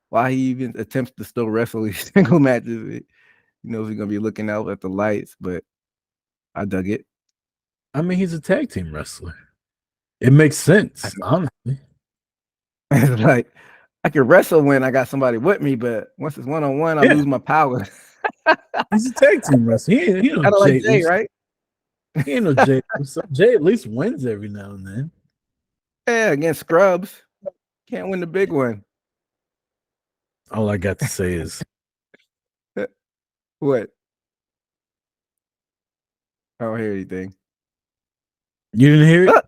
why he even attempts to still wrestle these single matches. He knows he's going to be looking out at the lights, but I dug it. I mean, he's a tag team wrestler. It makes sense, honestly. It's like, I can wrestle when I got somebody with me, but once it's one-on-one, I lose my power. He's a tag team wrestler. He kind of like Jay, right? He ain't no Jay. So Jay at least wins every now and then. Yeah, against scrubs. Can't win the big one. All I got to say is what? I don't hear anything. You didn't hear it?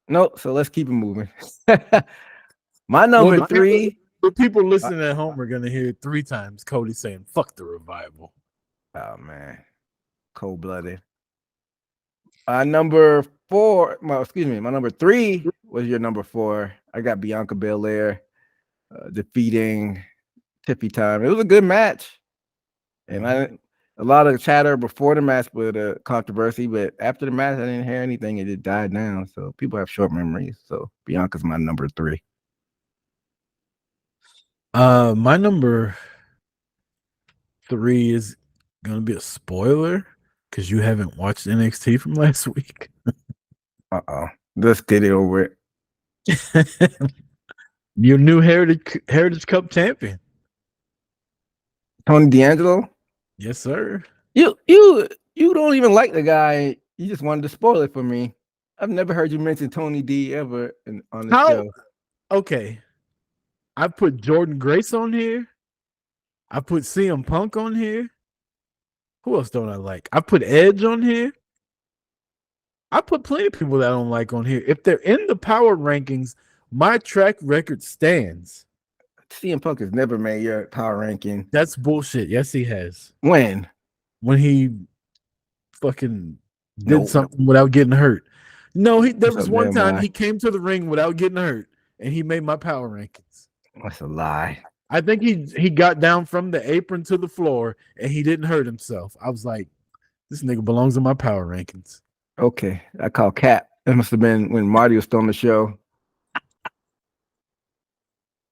Nope. So let's keep it moving. My number 3. The people listening at home are gonna hear it 3 times. Cody saying "fuck the revival." Oh man, cold-blooded. Number 4. My number 3 was your number 4. I got Bianca Belair defeating Tiffy time. It was a good match, and a lot of chatter before the match with a controversy, but after the match, I didn't hear anything. It just died down. So people have short memories. So Bianca's my number 3. My number 3 is gonna be a spoiler because you haven't watched NXT from last week. Let's get it over it. Your new Heritage Cup champion, Tony D'Angelo. Yes, sir. You don't even like the guy. You just wanted to spoil it for me. I've never heard you mention Tony D ever on the show. Okay. I put Jordan Grace on here. I put CM Punk on here. Who else don't I like? I put Edge on here. I put plenty of people that I don't like on here. If they're in the power rankings, my track record stands. CM Punk has never made your power ranking. That's bullshit. Yes, he has. When he fucking did something without getting hurt. No, there was one time he came to the ring without getting hurt, and he made my power rankings. That's a lie. I think he got down from the apron to the floor, and he didn't hurt himself. I was like, this nigga belongs in my power rankings. Okay, I call Cap. It must have been when Marty was still on the show.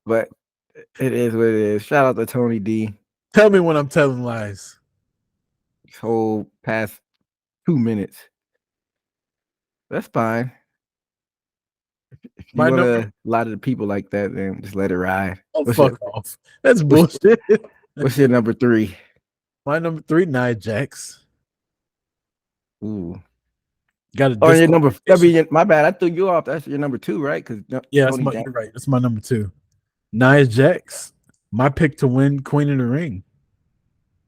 But it is what it is. Shout out to Tony D. Tell me when I'm telling lies. This whole past 2 minutes. That's fine. If you want a lot of the people like that, then just let it ride. Oh, fuck off. That's bullshit. What's your number 3? My number 3, Nia Jax. Ooh. Got your number. My bad. I threw you off. That's your number 2, right? Because you're right. That's my number 2. Nia Jax, my pick to win Queen of the Ring.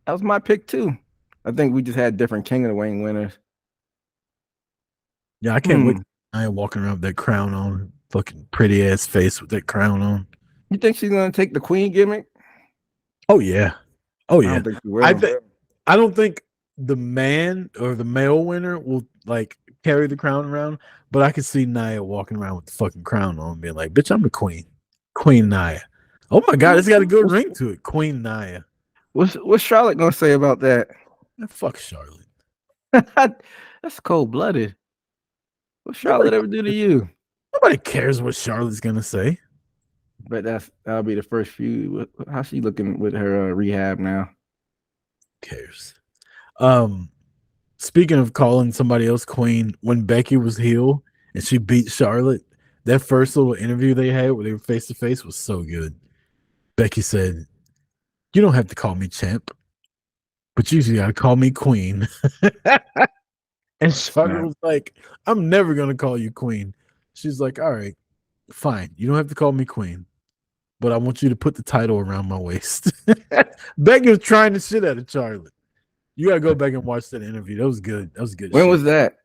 That was my pick too. I think we just had different King of the Ring winners. Yeah, I can't wait. I ain't walking around with that crown on, fucking pretty ass face with that crown on. You think she's gonna take the Queen gimmick? Oh yeah, I don't think she will. I don't think the man or the male winner will like carry the crown around, but I could see Nia walking around with the fucking crown on, being like, "Bitch, I'm the queen, Queen Nia." Oh my god, it's got a good ring to it, Queen Nia. What's Charlotte gonna say about that? Man, fuck Charlotte. That's cold blooded. What Nobody, Charlotte ever do to you? nobody cares what Charlotte's gonna say. But that'll be the first few. How's she looking with her rehab now? Who cares? Speaking of calling somebody else queen, when Becky was heel and she beat Charlotte, that first little interview they had where they were face to face was so good. Becky said, "You don't have to call me champ, but you usually gotta call me queen." And Charlotte was like, "I'm never gonna call you queen." She's like, "All right, fine. You don't have to call me queen, but I want you to put the title around my waist." Becky was trying the shit out of Charlotte. You gotta go back and watch that interview. That was good. That was good. When shit. was that?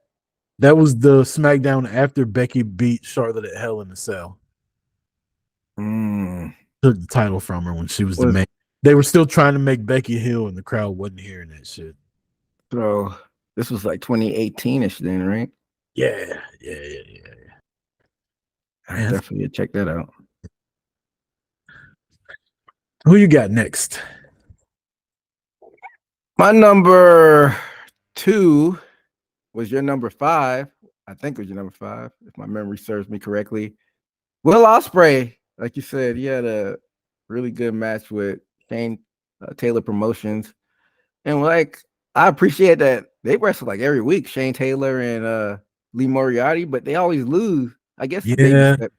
That was the SmackDown after Becky beat Charlotte at Hell in a Cell. Took the title from her when she was the main. They were still trying to make Becky heel, and the crowd wasn't hearing that shit. So this was like 2018ish then, right? Yeah. I definitely check that out. Who you got next? My number 2 was your number 5. I think it was your number 5, if my memory serves me correctly. Will Ospreay, like you said, he had a really good match with Shane Taylor Promotions, and like I appreciate that they wrestle like every week, Shane Taylor and Lee Moriarty, but they always lose. I guess Yeah. baby step.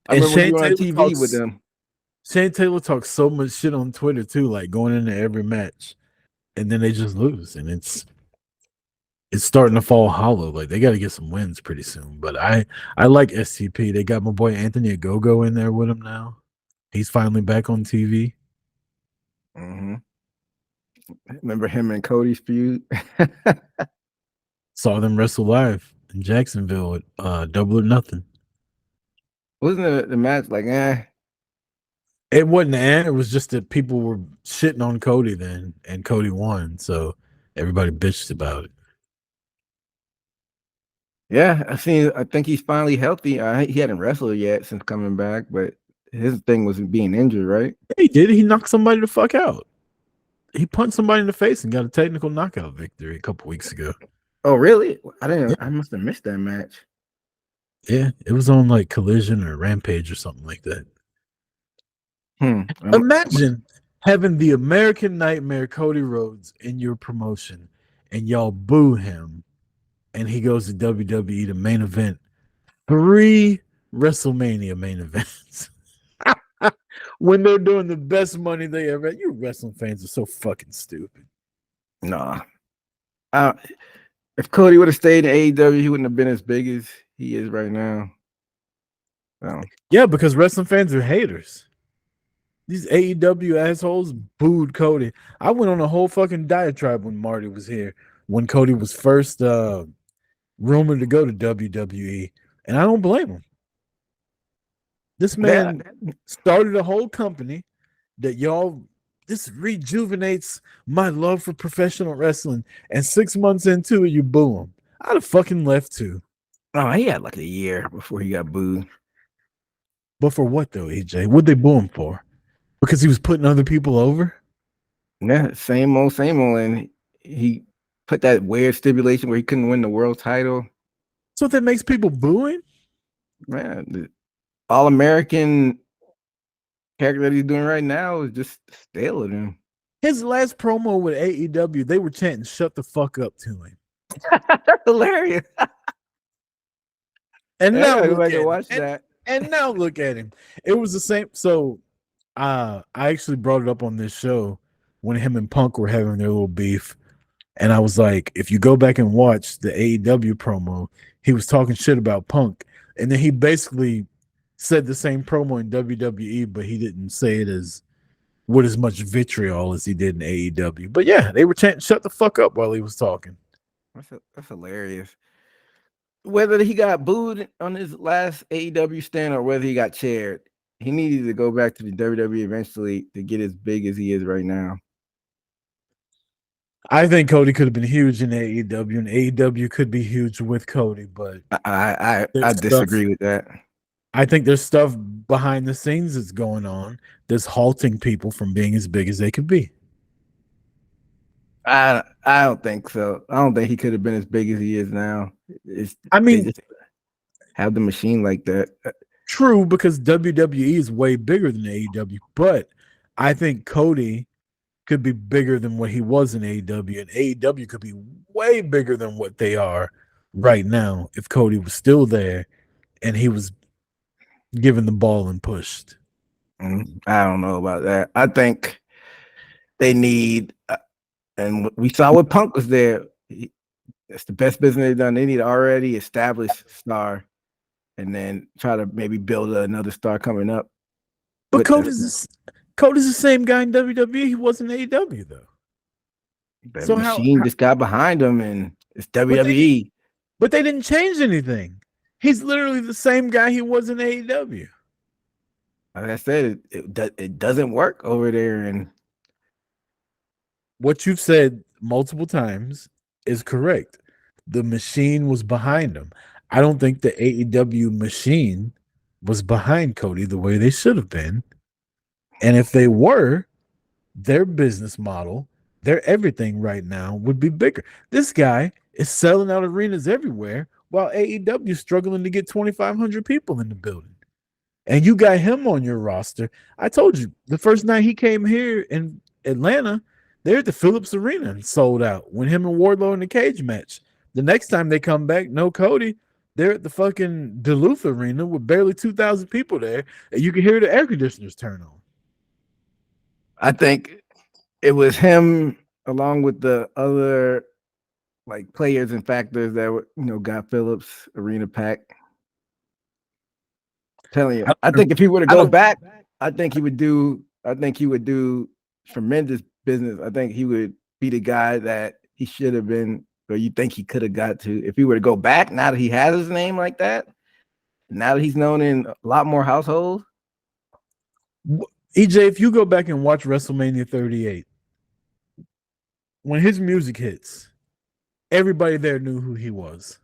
I remember when you were on Taylor TV with them. Shane Taylor talks so much shit on Twitter too, like going into every match, and then they just lose, and it's starting to fall hollow. Like they got to get some wins pretty soon. But I like STP. They got my boy Anthony Agogo in there with him now. He's finally back on TV. Remember him and Cody's feud? Saw them wrestle live in Jacksonville at Double or Nothing. Wasn't the match like It wasn't it was just that people were shitting on Cody then, and Cody won, so everybody bitched about it. Yeah, I think he's finally healthy. He hadn't wrestled yet since coming back, but his thing was being injured, right? He did. He knocked somebody the fuck out. He punched somebody in the face and got a technical knockout victory a couple weeks ago. Oh, really? I must have missed that match. Yeah, it was on like Collision or Rampage or something like that. Imagine having the American Nightmare Cody Rhodes in your promotion and y'all boo him and he goes to WWE to main event 3 WrestleMania main events. When they're doing the best money they ever had. You wrestling fans are so fucking stupid. Nah. If Cody would have stayed in AEW, he wouldn't have been as big as he is right now. Yeah, because wrestling fans are haters. These AEW assholes booed Cody. I went on a whole fucking diatribe when Marty was here, when Cody was first rumored to go to WWE, and I don't blame him. This man started a whole company that this rejuvenates my love for professional wrestling, and 6 months into it, you boo him. I'd have fucking left too. Oh, he had like a year before he got booed. But for what though, AJ? What'd they boo him for? Because he was putting other people over? Yeah, same old. And he put that weird stipulation where he couldn't win the world title. So that makes people booing? Man, the All-American character that he's doing right now is just stale at him. His last promo with AEW, they were chanting "shut the fuck up" to him. That's hilarious. And now look at him. It was the same. So I actually brought it up on this show when him and Punk were having their little beef. And I was like, if you go back and watch the AEW promo, he was talking shit about Punk. And then he basically said the same promo in WWE, but he didn't say it with as much vitriol as he did in AEW. But yeah, they were chanting "shut the fuck up" while he was talking. That's hilarious. Whether he got booed on his last AEW stand or whether he got chaired, he needed to go back to the WWE eventually to get as big as he is right now. I think Cody could have been huge in AEW, and AEW could be huge with Cody, but I there's stuff. disagree with that. I think there's stuff behind the scenes that's going on that's halting people from being as big as they could be. I don't think so. I don't think he could have been as big as he is now. I They mean, just have the machine like that. true, because WWE is way bigger than AEW, but I think Cody could be bigger than what he was in AEW, and AEW could be way bigger than what they are right now if Cody was still there and he was given the ball and pushed. I don't know about that. I think they need, and we saw what Punk was there. That's the best business they've done. They need an already established star, and then try to maybe build another star coming up. But Cody's the same guy in WWE he was in AEW though. The So machine just got behind him, and it's WWE. But they didn't change anything. He's literally the same guy he was in AEW. Like I said, it doesn't work over there. And What you've said multiple times is correct. The machine was behind him. I don't think the AEW machine was behind Cody the way they should have been. And if they were, their business model, their everything right now would be bigger. This guy is selling out arenas everywhere while AEW is struggling to get 2,500 people in the building. And you got him on your roster. I told you the first night he came here in Atlanta, they're at the Phillips Arena and sold out when him and Wardlow in the cage match. The next time they come back, no Cody, they're at the fucking Duluth Arena with barely 2,000 people there, and you can hear the air conditioners turn on. I think it was him along with the other like players and factors that were, got Phillips Arena packed. Telling you, I think if he were to go back, I think he would do tremendous business. I think he would be the guy that he should have been, or you think he could have got to if he were to go back now that he has his name like that, now that he's known in a lot more households. EJ, if you go back and watch WrestleMania 38, when his music hits, everybody there knew who he was.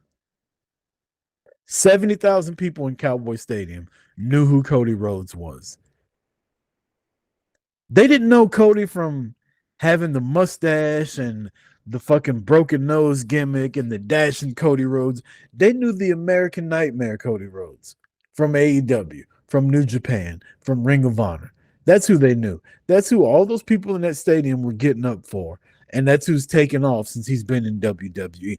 70,000 people in Cowboy Stadium knew who Cody Rhodes was. They didn't know Cody from having the mustache and the fucking broken nose gimmick and the dashing Cody Rhodes. They knew the American Nightmare Cody Rhodes from AEW, from New Japan, from Ring of Honor. That's who they knew. That's who all those people in that stadium were getting up for. And that's who's taken off since he's been in WWE.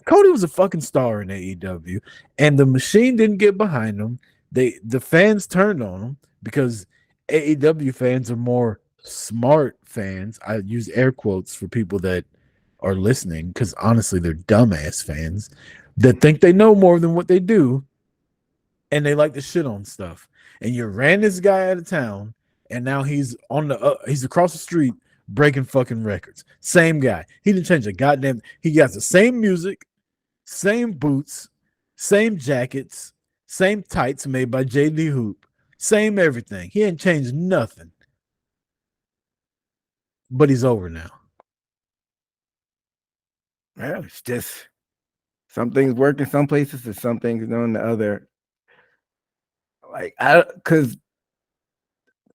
Cody was a fucking star in AEW, and the machine didn't get behind him. The fans turned on him because AEW fans are more smart fans. I use air quotes for people that are listening because honestly, they're dumbass fans that think they know more than what they do, and they like to shit on stuff. And you ran this guy out of town, and now he's he's across the street breaking fucking records. Same guy. He didn't change a goddamn. He got the same music, same boots, same jackets, same tights made by JD Hoop, same everything. He ain't changed nothing. But he's over now. Yeah, it's just some things work in some places and some things don't in the other. Like because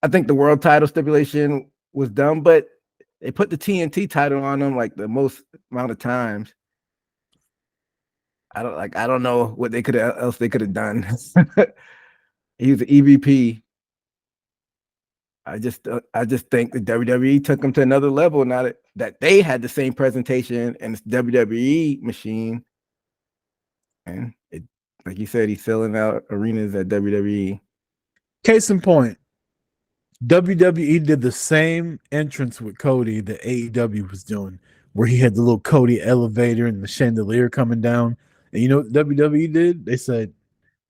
I think the world title stipulation was dumb, but they put the TNT title on him like the most amount of times. I don't know what they could have done. He was an EVP. I just think the WWE took him to another level now that they had the same presentation and it's WWE machine. And it, like you said, he's selling out arenas at WWE. Case in point, WWE did the same entrance with Cody that AEW was doing, where he had the little Cody elevator and the chandelier coming down. And you know what WWE did? They said,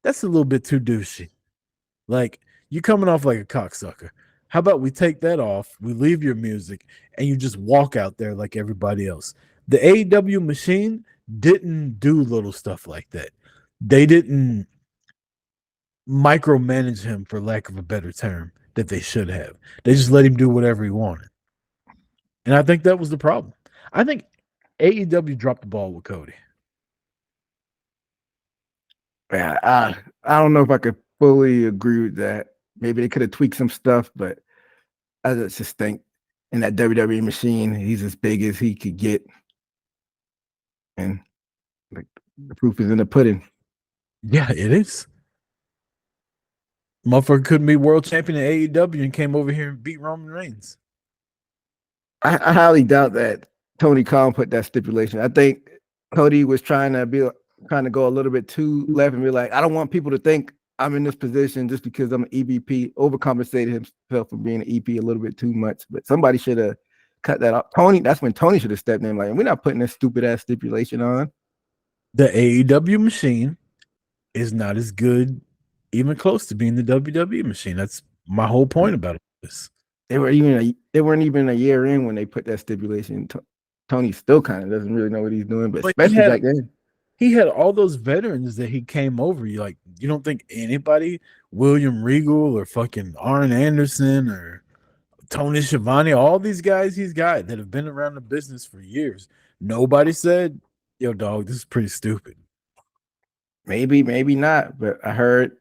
that's a little bit too douchey. Like, you coming off like a cocksucker. How about we take that off, we leave your music, and you just walk out there like everybody else? The AEW machine didn't do little stuff like that. They didn't micromanage him, for lack of a better term, that they should have. They just let him do whatever he wanted. And I think that was the problem. I think AEW dropped the ball with Cody. Yeah, I don't know if I could fully agree with that. Maybe they could have tweaked some stuff, but I just think in that WWE machine, he's as big as he could get, and like the proof is in the pudding. Yeah, it is. Motherfucker couldn't be world champion in AEW and came over here and beat Roman Reigns. I highly doubt that Tony Khan put that stipulation. I think Cody was trying to go a little bit too left and be like, I don't want people to think I'm in this position just because I'm an EVP. Overcompensated himself for being an EP a little bit too much, but somebody should have cut that off. That's when Tony should have stepped in. Like, we're not putting this stupid ass stipulation on. The AEW machine is not as good, even close to being the WWE machine. That's my whole point about this. They weren't even a year in when they put that stipulation. Tony still kind of doesn't really know what he's doing, but especially back then. He had all those veterans that he came over. You don't think anybody, William Regal or fucking Arn Anderson or Tony Schiavone, all these guys he's got that have been around the business for years. Nobody said, yo, dog, this is pretty stupid. Maybe not, but I heard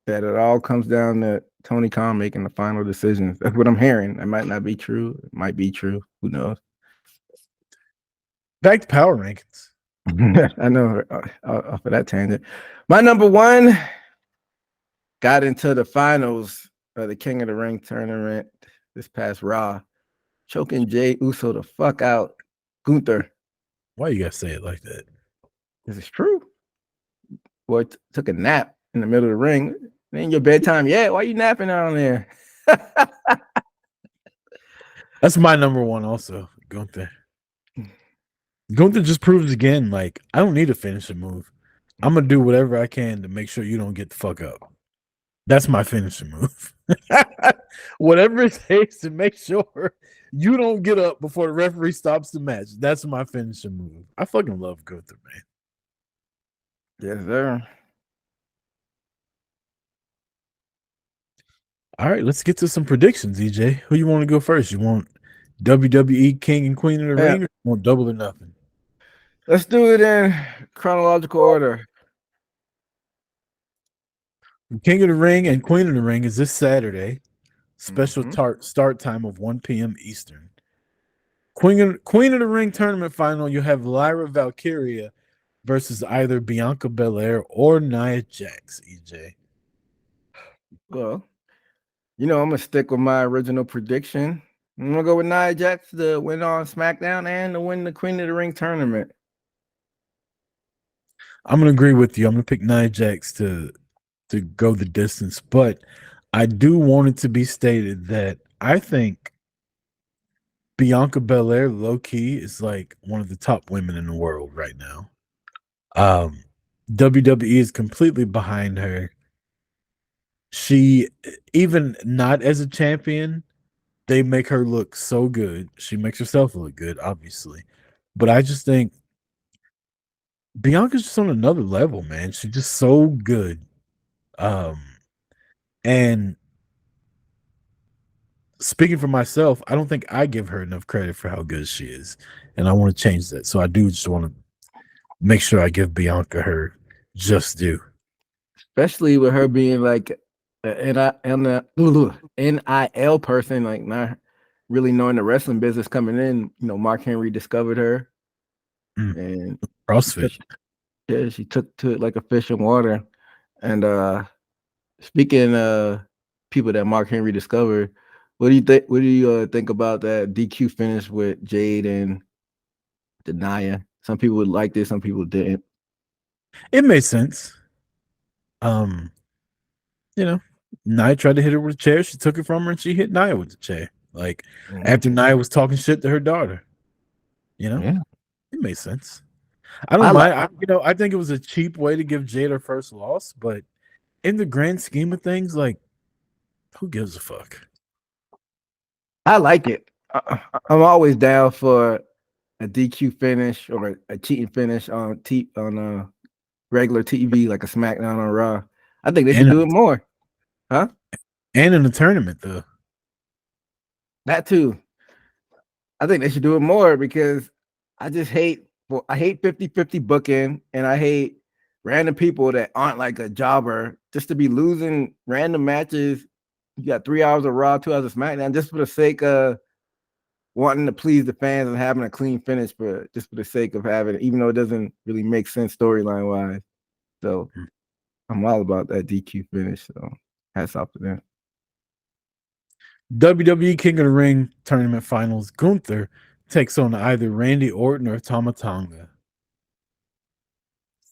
that it all comes down to Tony Khan making the final decisions. That's what I'm hearing. It might not be true. It might be true. Who knows? Back to power rankings. I know off of that tangent. My number one got into the finals of the King of the Ring tournament this past Raw, choking Jey Uso the fuck out. Gunther. Why you gotta say it like that? This is true. Boy took a nap in the middle of the ring. It ain't your bedtime yet. Why you napping down there? That's my number one also, Gunther. Gunther just proves again, like, I don't need a finishing move. I'm going to do whatever I can to make sure you don't get the fuck up. That's my finishing move. Whatever it takes to make sure you don't get up before the referee stops the match. That's my finishing move. I fucking love Gunther, man. Yes, sir. All right, let's get to some predictions, EJ. Who you want to go first? You want WWE King and Queen of the Ring, or you want Double or Nothing? Let's do it in chronological order. King of the Ring and Queen of the Ring is this Saturday. Special start time of 1 p.m. Eastern. Queen of the Ring tournament final, you have Lyra Valkyria versus either Bianca Belair or Nia Jax, EJ. Well, I'm going to stick with my original prediction. I'm going to go with Nia Jax to win on SmackDown and to win the Queen of the Ring tournament. I'm going to agree with you. I'm going to pick Nia Jax to go the distance, but I do want it to be stated that I think Bianca Belair, low-key, is like one of the top women in the world right now. WWE is completely behind her. She, even not as a champion, they make her look so good. She makes herself look good, obviously. But I just think Bianca's just on another level, man. She's just so good. And speaking for myself, I don't think I give her enough credit for how good she is. And I want to change that. So I do just want to make sure I give Bianca her just due. Especially with her being like an NIL person, like not really knowing the wrestling business coming in. Mark Henry discovered her. And CrossFit. She took to it like a fish in water. And speaking of people that Mark Henry discovered, what do you think? What do you think about that DQ finish with Jade and Nia? Some people would like this, some people didn't. It made sense. Nia tried to hit her with a chair. She took it from her and she hit Nia with the chair. Like after Nia was talking shit to her daughter. It made sense. I don't mind. I think it was a cheap way to give Jade her first loss, but in the grand scheme of things, like, who gives a fuck? I like it. I'm always down for a DQ finish or a cheating finish on regular TV, like a SmackDown or Raw. I think they should do it more. Huh? And in the tournament, though. That too. I think they should do it more because I just hate. Well, I hate 50-50 booking, and I hate random people that aren't like a jobber just to be losing random matches. You got 3 hours of Raw, 2 hours of SmackDown, just for the sake of wanting to please the fans and having a clean finish, for just for the sake of having it, even though it doesn't really make sense storyline wise. So I'm all about that DQ finish. So hats off to them. WWE King of the Ring tournament finals. Gunther takes on either Randy Orton or Tama Tonga.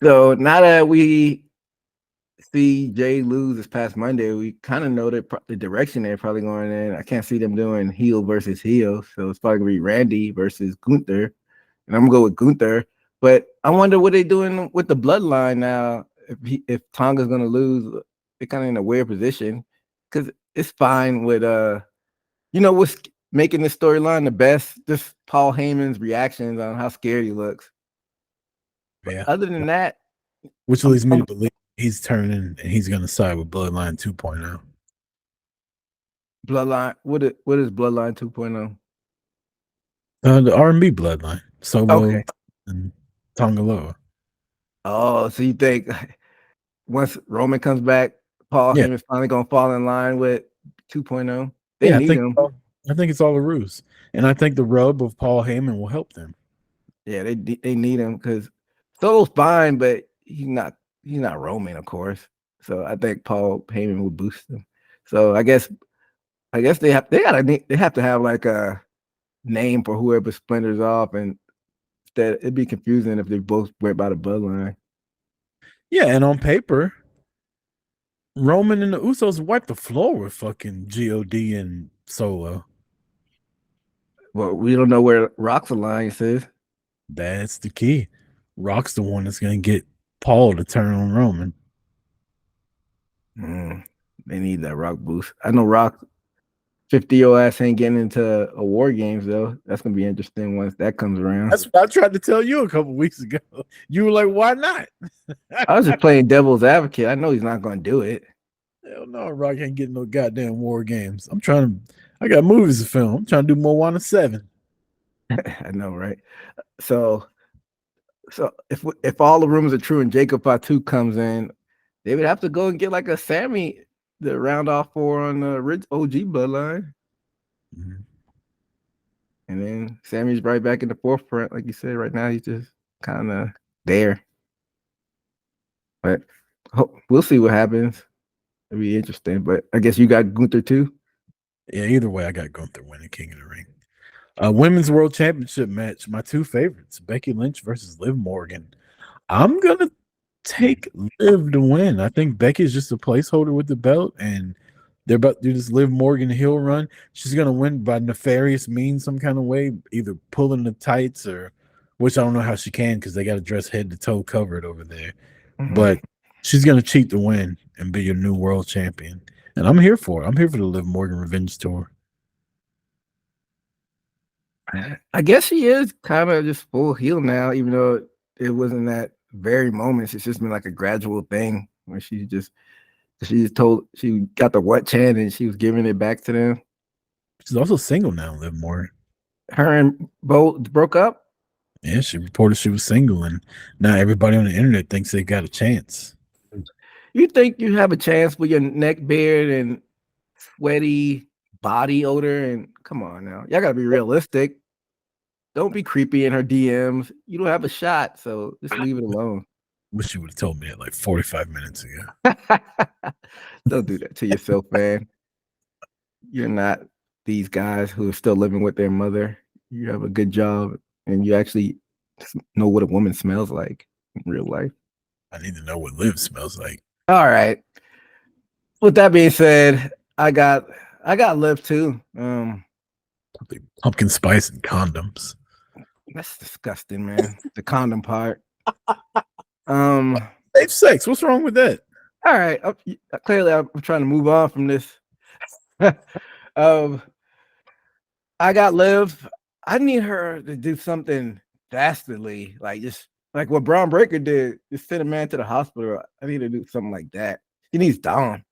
So now that we see Jay lose this past Monday, we kind of know that the direction they're probably going in. I can't see them doing heel versus heel, so it's probably gonna be Randy versus Gunther, and I'm gonna go with Gunther. But I wonder what they're doing with the bloodline now. If Tonga's gonna lose, they're kind of in a weird position because it's fine with what's making this storyline the best? Just Paul Heyman's reactions on how scared he looks. But Yeah. other than that, Which leads me to believe he's turning and he's going to side with Bloodline 2.0. Bloodline. What is Bloodline 2.0? The R&B Bloodline. Solo Okay. and Tongaloa. Oh, so you think once Roman comes back, Paul Heyman's finally gonna fall in line with 2.0? They need him. I think it's all a ruse, and I think the rub of Paul Heyman will help them. Yeah, they need him because Solo's fine, but he's not Roman, of course. So I think Paul Heyman will boost them. So I guess they have to have like a name for whoever splinters off, and that it'd be confusing if they both went by the bloodline. Yeah, and on paper, Roman and the Usos wiped the floor with fucking God and Solo. Well, we don't know where Rock's alliance is. That's the key. Rock's the one that's going to get Paul to turn on Roman. They need that Rock boost. I know Rock 50-year-old ass ain't getting into a War Games though. That's gonna be interesting once that comes around. That's what I tried to tell you a couple weeks ago. You were like, "Why not?" I was just playing devil's advocate. I know he's not gonna do it. Hell no, Rock ain't getting no goddamn War Games. I got movies to film. I'm trying to do Moana 7. I know, right? So if all the rumors are true and Jacob Fatu comes in, they would have to go and get like a Sammy to round off for on the OG bloodline. Mm-hmm. And then Sammy's right back in the forefront, like you said. Right now, he's just kind of there. But we'll see what happens. It'll be interesting. But I guess you got Gunther too. Yeah, either way, I got Gunther winning King of the Ring. Women's World Championship match. My two favorites: Becky Lynch versus Liv Morgan. I'm gonna take Liv to win. I think Becky's just a placeholder with the belt, and they're about to do this Liv Morgan heel run. She's gonna win by nefarious means, some kind of way, either pulling the tights or, which I don't know how she can because they got to dress head to toe covered over there. Mm-hmm. But she's gonna cheat to win and be your new world champion, and I'm here for it. I'm here for the Liv Morgan revenge tour. I guess she is kind of just full heel now, even though it wasn't that very moment. It's just been like a gradual thing where she got the what chant and she was giving it back to them. She's also single now, Liv Morgan. Her and Bo broke up? Yeah, she reported she was single, and now everybody on the internet thinks they got a chance. You think you have a chance with your neck beard and sweaty body odor? And come on now, y'all gotta be realistic. Don't be creepy in her DMs. You don't have a shot, so just leave it alone. Wish you would have told me that like 45 minutes ago. Don't do that to yourself, man. You're not these guys who are still living with their mother. You have a good job, and you actually know what a woman smells like in real life. I need to know what Liv smells like. All right. With that being said, I got Liv too. Pumpkin spice and condoms. That's disgusting, man. The condom part. Safe sex. What's wrong with that? All right. Clearly, I'm trying to move on from this. I got Liv. I need her to do something dastardly, like just like what Braun Breaker did. Just send a man to the hospital. I need to do something like that. He needs Dom.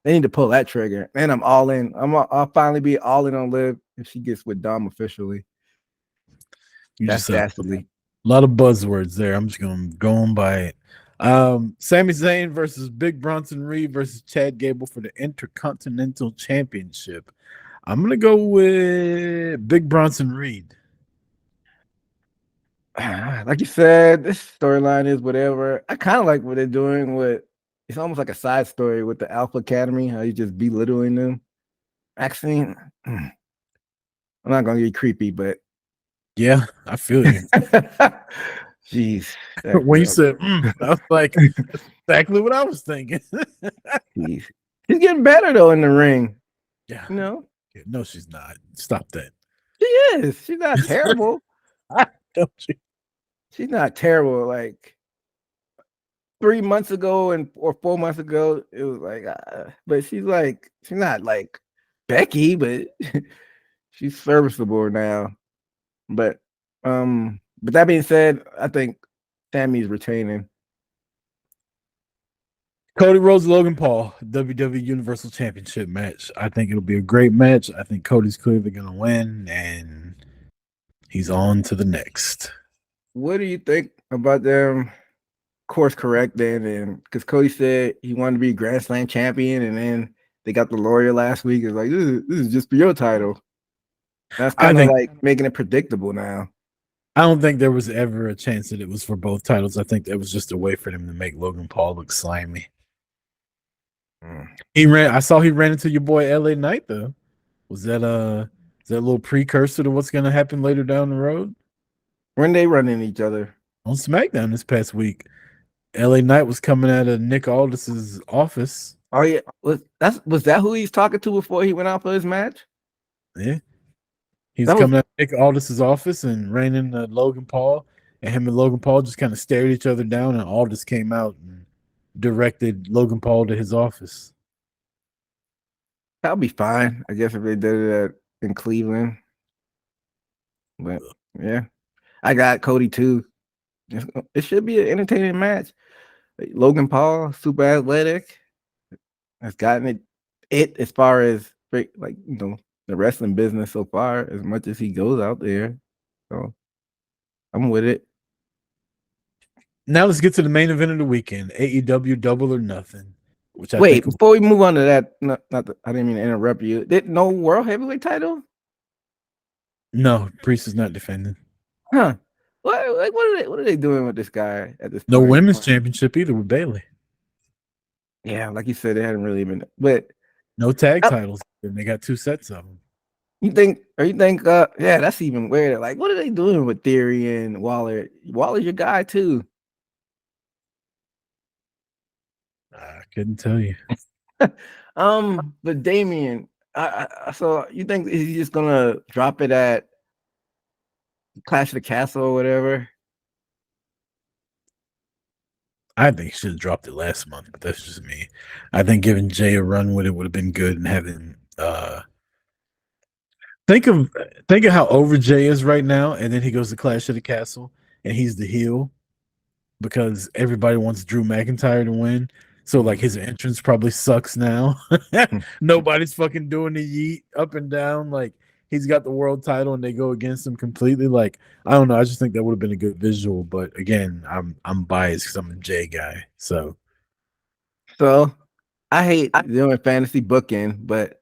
They need to pull that trigger. And I'm all in. I'll finally be all in on Liv if she gets with Dom officially. You That's just said dastardly. a lot of buzzwords there. I'm just gonna go on by it. Sami Zayn versus Big Bronson Reed versus Chad Gable for the Intercontinental Championship. I'm gonna go with Big Bronson Reed. Like you said, this storyline is whatever. I kind of like what they're doing with. It's almost like a side story with the Alpha Academy. How you just belittling them. Actually, I'm not gonna get creepy, but Yeah, I feel you. jeez, When you said, I was like, that's exactly what I was thinking. jeez, she's getting better though in the ring. Yeah. You know, No, she's not. Stop that. she is. She's not terrible. Don't you? She's not terrible. Like 3 months ago or 4 months ago, it was like, but she's not like Becky, but she's serviceable now. But that being said, I think Sammy's retaining. Cody Rhodes, Logan Paul, WWE Universal Championship match. I think it'll be a great match. I think Cody's clearly going to win, and he's on to the next. What do you think about them course correcting? And because Cody said he wanted to be Grand Slam champion, and then they got the lawyer last week. It's like this is just for your title. That's kind of like making it predictable now. I don't think there was ever a chance that it was for both titles. I think that was just a way for them to make Logan Paul look slimy. I saw he ran into your boy LA Knight though. Was that a little precursor to what's going to happen later down the road? When they run into each other on SmackDown this past week, LA Knight was coming out of Nick Aldis's office. Oh yeah, was that who he's talking to before he went out for his match? Yeah, he's coming out of Nick Aldis's office and ran into Logan Paul, and him and Logan Paul just kind of stared each other down, and Aldis came out and directed Logan Paul to his office. That'll be fine, I guess, if they did it in Cleveland. But yeah, I got Cody too. It should be an entertaining match. Logan Paul, super athletic, has gotten it as far as like the wrestling business so far, as much as he goes out there. So I'm with it. Now let's get to the main event of the weekend: AEW Double or Nothing. Which before we move on to that, I didn't mean to interrupt you. Did no World Heavyweight title? No, Priest is not defending. Huh? What are they doing with this guy at this point? No women's championship either with Bayley. Yeah, like you said, they hadn't really been, but no tag titles. And they got 2 sets of them. You think? Yeah, that's even weirder. Like, what are they doing with Theory and Waller? Waller's your guy too. I couldn't tell you. But Damian, so you think he's just gonna drop it at Clash of the Castle or whatever? I think he should have dropped it last month, but that's just me. I think giving Jay a run with it would have been good, and having think of how over Jay is right now, and then he goes to Clash of the Castle and he's the heel because everybody wants Drew McIntyre to win. So like his entrance probably sucks now. Nobody's fucking doing the yeet up and down. Like he's got the world title and they go against him completely. Like I don't know. I just think that would have been a good visual. But again, I'm biased because I'm a Jay guy. So I hate doing fantasy booking, but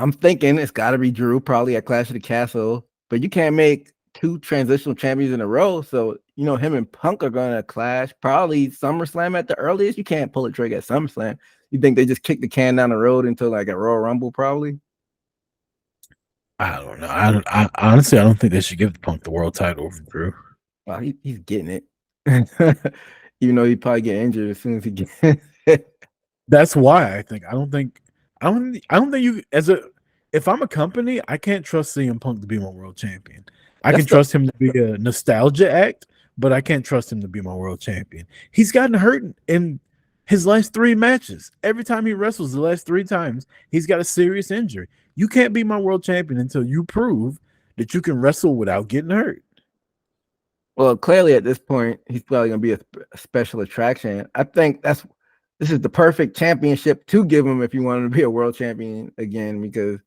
I'm thinking it's got to be Drew probably at Clash of the Castle. But you can't make 2 transitional champions in a row. So, him and Punk are going to clash probably SummerSlam at the earliest. You can't pull a trigger at SummerSlam. You think they just kick the can down the road until like a Royal Rumble probably? I don't know. I honestly, I don't think they should give the Punk the world title over Drew. Well, he's getting it. Even though he probably get injured as soon as he gets it. That's why I don't think you if I'm a company, I can't trust CM Punk to be my world champion. I can trust him to be a nostalgia act, but I can't trust him to be my world champion. He's gotten hurt in his last 3 matches. Every time he wrestles, the last 3 times, he's got a serious injury. You can't be my world champion until you prove that you can wrestle without getting hurt. Well, clearly at this point, he's probably going to be a special attraction. I think this is the perfect championship to give him if you want him to be a world champion again, because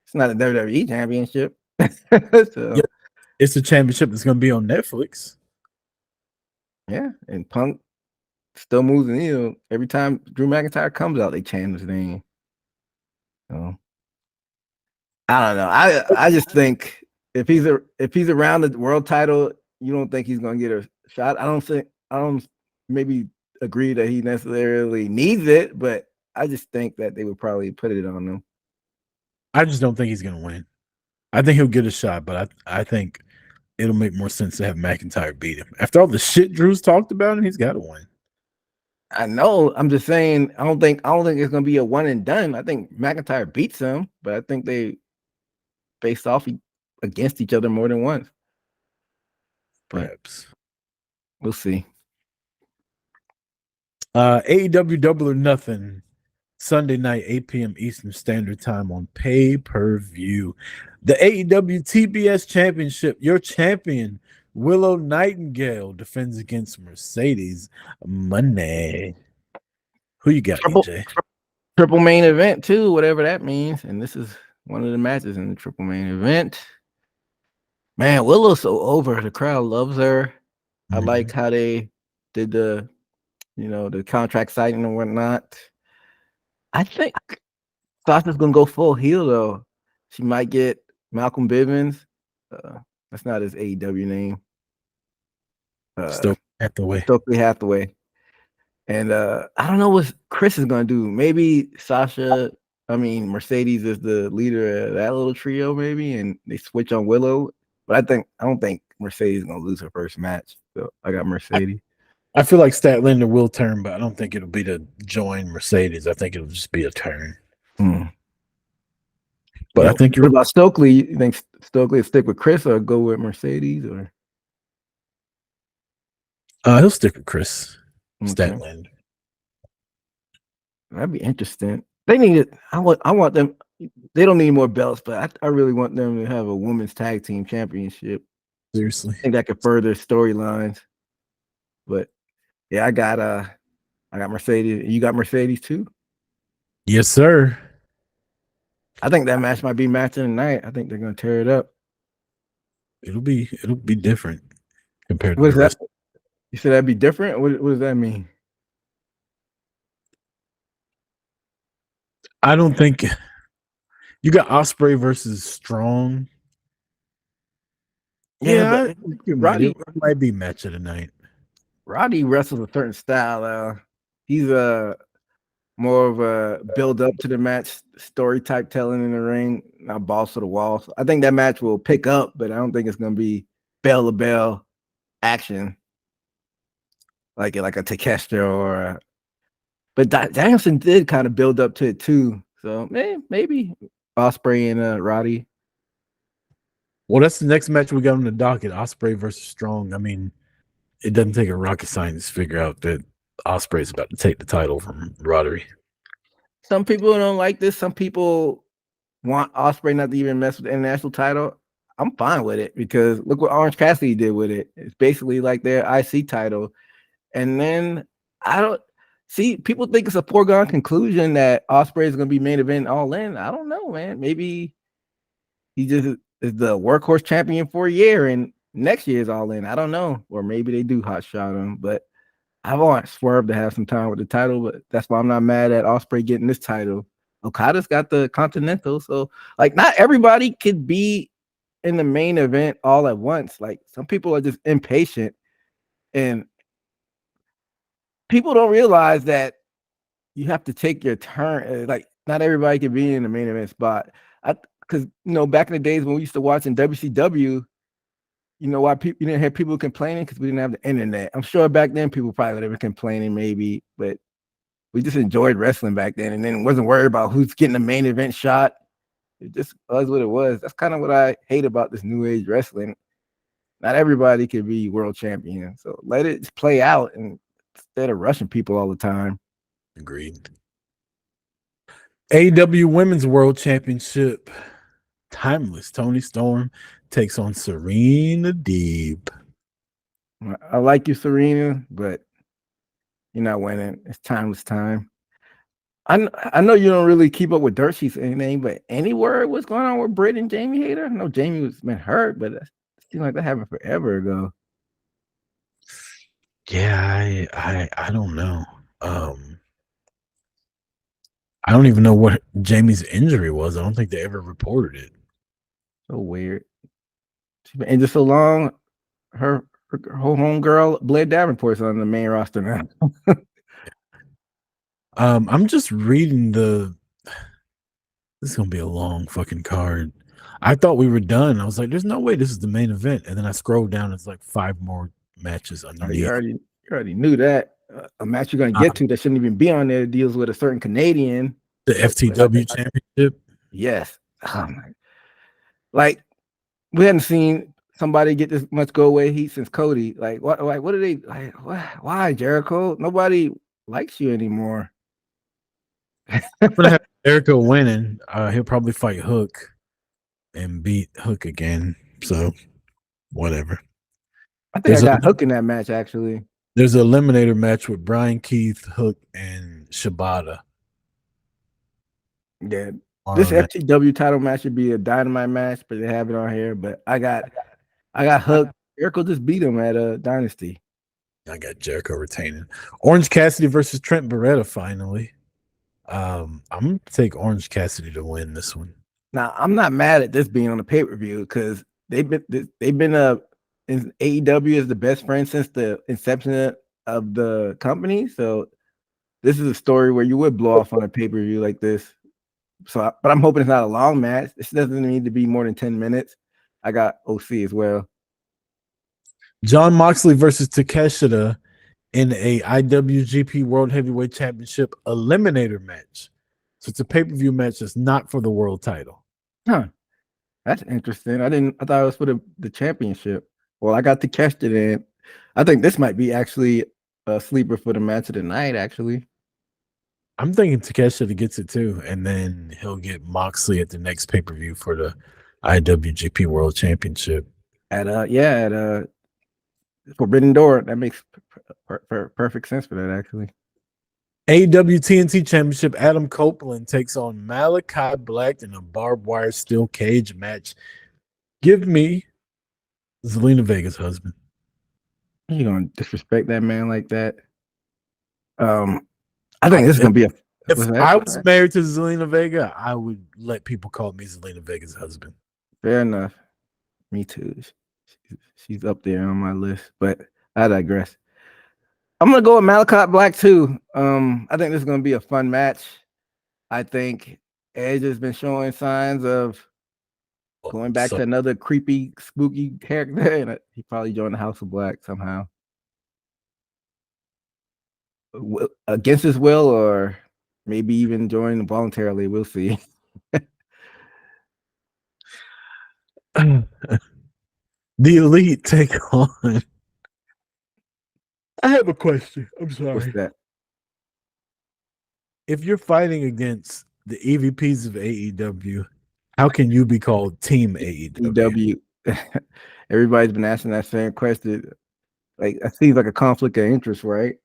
it's not a WWE championship. So. It's a championship that's going to be on Netflix. Yeah, and Punk still moves the needle. Every time Drew McIntyre comes out, they change his name. So I don't know. I just think if he's around the world title, you don't think he's gonna get a shot. I don't maybe agree that he necessarily needs it, but I just think that they would probably put it on him. I just don't think he's going to win. I think he'll get a shot, but I think it'll make more sense to have McIntyre beat him. After all the shit Drew's talked about him, he's got to win. I know. I'm just saying. I don't think it's gonna be a one and done. I think McIntyre beats him, but I think they face off against each other more than once. Perhaps. We'll see. AEW Double or Nothing, Sunday night, 8 p.m. Eastern Standard Time on pay-per-view. The AEW TBS Championship, your champion, Willow Nightingale, defends against Mercedes Money. Who you got, EJ? Triple main event too, whatever that means. And this is one of the matches in the triple main event. Man, Willow's so over. The crowd loves her. I like how they did the contract signing and whatnot. I think Sasha's gonna go full heel though. She might get Malcolm Bivens. That's not his AEW name. Stokely Hathaway. Stokely Hathaway. And I don't know what Chris is gonna do. Maybe Mercedes is the leader of that little trio, maybe, and they switch on Willow. But I don't think Mercedes is gonna lose her first match. So I got Mercedes. I feel like Statlander will turn, but I don't think it'll be to join Mercedes. I think it'll just be a turn. But I think what about Stokely? You think Stokely will stick with Chris or go with Mercedes or? He'll stick with Chris. Okay. Statlander. That'd be interesting. They need it. I want them. They don't need more belts, but I really want them to have a women's tag team championship. Seriously, I think that could further storylines. But yeah, I got Mercedes. You got Mercedes too? Yes, sir. I think that match might be match of the night. I think they're gonna tear it up. It'll be different compared What to is the rest. that? You said that'd be different? What does that mean? I don't think you got Ospreay versus Strong. Yeah, but Roddy might be match of the night. Roddy wrestles a certain style. He's more of a build up to the match, story type telling in the ring, not balls to the wall. So I think that match will pick up, but I don't think it's gonna be bell to bell action like a Takeshita or. But Danielson did kind of build up to it too, so maybe Ospreay and Roddy. Well, that's the next match we got on the docket: Ospreay versus Strong. I mean, it doesn't take a rocket scientist to figure out that Ospreay's about to take the title from Roddy. Some people don't like this. Some people want Ospreay not to even mess with the international title. I'm fine with it because look what Orange Cassidy did with it. It's basically like their IC title. And then I don't see people think it's a foregone conclusion that Ospreay is going to be main event All In. I don't know, man. Maybe he just is the workhorse champion for a year and next year is All In. I don't know. Or maybe they do hot shot him, but I want Swerve to have some time with the title, but that's why I'm not mad at Ospreay getting this title. Okada's got the Continental, so like not everybody could be in the main event all at once. Like some people are just impatient, and people don't realize that you have to take your turn. Like not everybody can be in the main event spot. Because back in the days when we used to watch in WCW, you know why you didn't have people complaining? Because we didn't have the internet. I'm sure back then people probably would have been complaining maybe, but we just enjoyed wrestling back then and then wasn't worried about who's getting the main event shot. It just was what it was. That's kind of what I hate about this new age wrestling. Not everybody can be world champion. So let it just play out and instead of rushing people all the time. Agreed. AEW Women's World Championship. Timeless Tony Storm takes on Serena Deeb. I like you, Serena, but you're not winning. It's timeless time. I know you don't really keep up with dirt sheets or anything, but any word what's going on with Britt and Jamie Hayter? I know Jamie was been hurt, but it Seems like that happened forever ago. Yeah, I don't know. I don't even know what Jamie's injury was. I don't think they ever reported it. So weird. She's been injured so long. Her whole homegirl Blair Davenport's on the main roster now. I'm just reading the. This is gonna be a long fucking card. I thought we were done. I was like, "There's no way this is the main event." And then I scrolled down. It's like 5 more matches You underneath. already knew that. A match you're gonna get to that shouldn't even be on there deals with a certain Canadian. The FTW Championship. Yes. Oh my. Like we hadn't seen somebody get this much go away heat since Cody. Like what? Like what are they? Like why Jericho? Nobody likes you anymore. I'm gonna have Jericho winning. He'll probably fight Hook and beat Hook again. So whatever. I think I got Hook in that match actually. There's an eliminator match with Brian Keith, Hook, and Shibata. Yeah. This FTW title match should be a dynamite match, but they have it on here. But I got Hook. Jericho just beat him at Dynasty. I got Jericho retaining. Orange Cassidy versus Trent Beretta finally. I'm gonna take Orange Cassidy to win this one. Now I'm not mad at this being on the pay-per-view because they've been in AEW is the best friend since the inception of the company. So this is a story where you would blow off on a pay-per-view like this. So, but I'm hoping it's not a long match. This doesn't need to be more than 10 minutes. I got OC as well. John Moxley versus Takeshita in a IWGP World Heavyweight Championship eliminator match. So it's a pay-per-view match that's not for the world title. Huh. That's interesting. I thought it was for the championship. Well, I got Takeshita in. I think this might be actually a sleeper for the match of the night, actually. I'm thinking Takeshita gets it too, and then he'll get Moxley at the next pay-per-view for the IWGP World Championship. At Forbidden Door. That makes perfect sense for that, actually. AEW TNT Championship, Adam Copeland takes on Malachi Black in a barbed wire steel cage match. Give me Zelina Vega's husband. You gonna disrespect that man like that? I think this is gonna be if I was married to Zelina Vega, I would let people call me Zelina Vega's husband. Fair enough. Me too. She's up there on my list, but I digress. I'm gonna go with Malachi Black too. I think this is gonna be a fun match. I think Edge has been showing signs of going back to another creepy, spooky character, and he probably joined the House of Black somehow. Against his will, or maybe even join voluntarily. We'll see. The Elite take on. I have a question. I'm sorry. What's that? If you're fighting against the EVPs of AEW, how can you be called Team AEW? Everybody's been asking that same question. Like, it seems like a conflict of interest, right?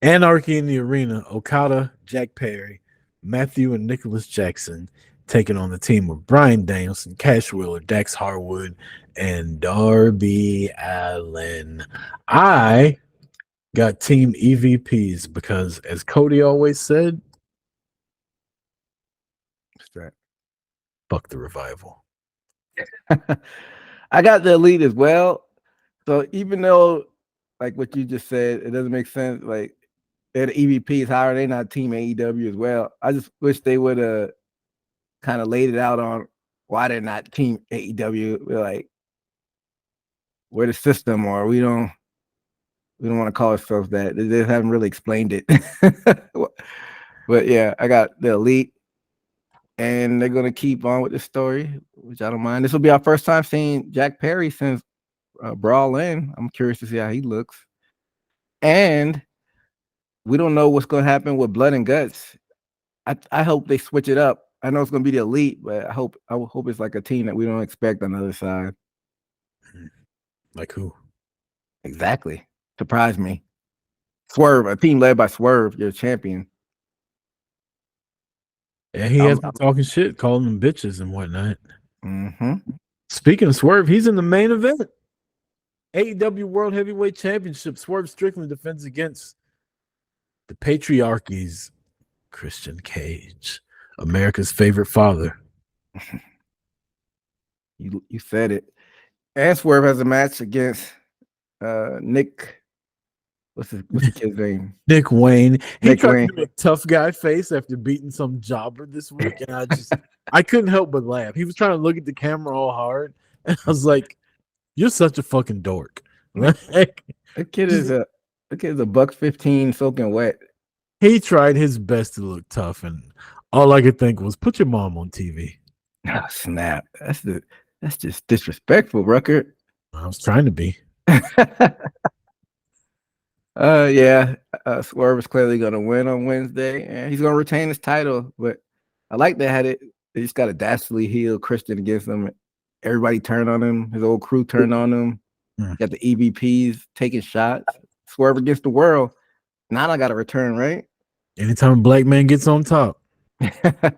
Anarchy in the Arena, Okada, Jack Perry, Matthew and Nicholas Jackson taking on the team of Bryan Danielson, Cash Wheeler, Dax Harwood, and Darby Allin. I got Team EVPs because, as Cody always said, fuck the Revival. I got the Elite as well. So even though, like what you just said, it doesn't make sense. Like they're the EVPs, how are they not Team AEW as well? I just wish they would have kind of laid it out on why they're not Team AEW. We're like, we're the system, or we don't want to call ourselves that. They haven't really explained it. But yeah, I got the Elite, and they're gonna keep on with the story, which I don't mind. This will be our first time seeing Jack Perry since Brawl In. I'm curious to see how he looks, and we don't know what's gonna happen with Blood and Guts. I hope they switch it up. I know it's gonna be the Elite, but I hope it's like a team that we don't expect on the other side. Like who? Exactly. Surprise me. Swerve, a team led by Swerve, your champion. Yeah, he has been talking shit, calling them bitches and whatnot. Mm-hmm. Speaking of Swerve, he's in the main event. AEW World Heavyweight Championship. Swerve Strickland defends against the Patriarchy's Christian Cage, America's favorite father. You said it. And Swerve has a match against Nick. What's the kid's name? Nick Wayne. He tried Wayne. to do a tough guy face after beating some jobber this week, and I couldn't help but laugh. He was trying to look at the camera all hard, and I was like, "You're such a fucking dork." Like, That kid is a $1.15 soaking wet. he tried his best to look tough, and all I could think was, "Put your mom on TV." Oh, snap! That's just disrespectful, Rucker. I was trying to be. Swerve is clearly gonna win on Wednesday, and he's gonna retain his title. But I like they had it. They just got a dastardly heel Christian against him. Everybody turned on him. His old crew turned on him. Got the EVPs taking shots. Swerve against the world. Now I got to return, right? Anytime a black man gets on top, I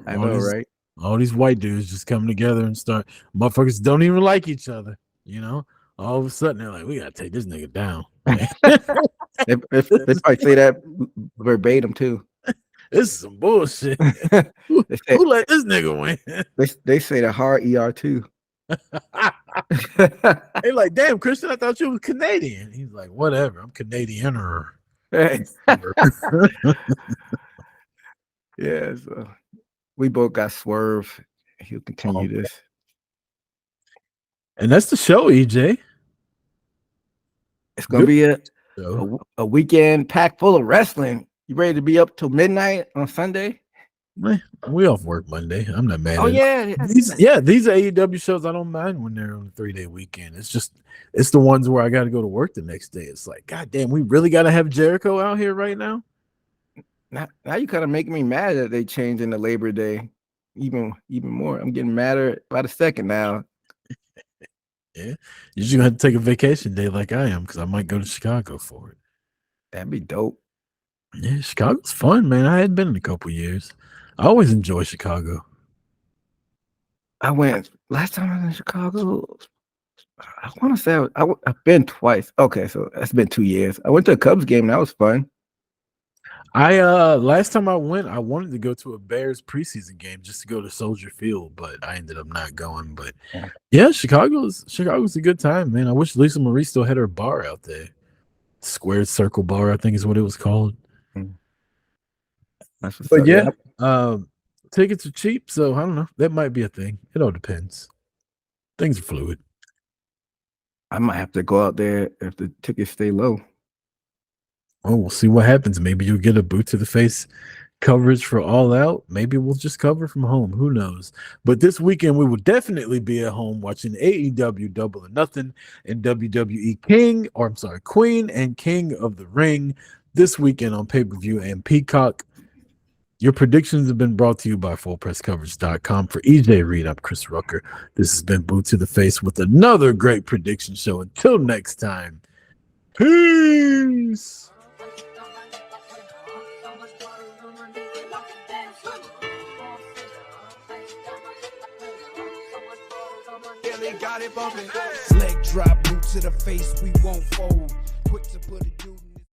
know, right? All these white dudes just come together and start. Motherfuckers don't even like each other, you know. All of a sudden, they're like, "We gotta take this nigga down." They probably say that verbatim too. This is some bullshit. Who let this nigga win? They say the hard ER too. They like, "Damn, Christian, I thought you was Canadian." He's like, "Whatever, I'm Canadianer." Yeah, so we both got Swerve. He'll continue this. And that's the show, EJ. It's gonna be a weekend packed full of wrestling. You ready to be up till midnight on Sunday? We off work Monday. I'm not mad. These are AEW shows. I don't mind when they're on a 3-day weekend. It's the ones where I got to go to work the next day. It's like, God damn, we really got to have Jericho out here right now. Now you kind of make me mad that they changed into Labor Day even more. I'm getting madder by the second now. Yeah, you're just gonna have to take a vacation day like I am because I might go to Chicago for it. That'd be dope. Yeah, Chicago's fun, man. I hadn't been in a couple years. I always enjoy Chicago. I went last time I was in Chicago. I want to say I've been twice. Okay, so that's been 2 years. I went to a Cubs game. That was fun. Last time I went, I wanted to go to a Bears preseason game just to go to Soldier Field, but I ended up not going. But yeah, Chicago's a good time, man. I wish Lisa Marie still had her bar out there. Squared Circle Bar, I think is what it was called. But yeah, tickets are cheap, so I don't know. That might be a thing. It all depends. Things are fluid. I might have to go out there if the tickets stay low. Oh, we'll see what happens. Maybe you'll get a boot to the face coverage for All Out. Maybe we'll just cover from home. Who knows? But this weekend, we will definitely be at home watching AEW Double or Nothing and WWE Queen and King of the Ring this weekend on pay-per-view and Peacock. Your predictions have been brought to you by FullPressCoverage.com. For EJ Reed, I'm Chris Rucker. This has been Boot to the Face with another great prediction show. Until next time, peace. Leg drop, boot to the face, we won't fold. Quick to put a dude.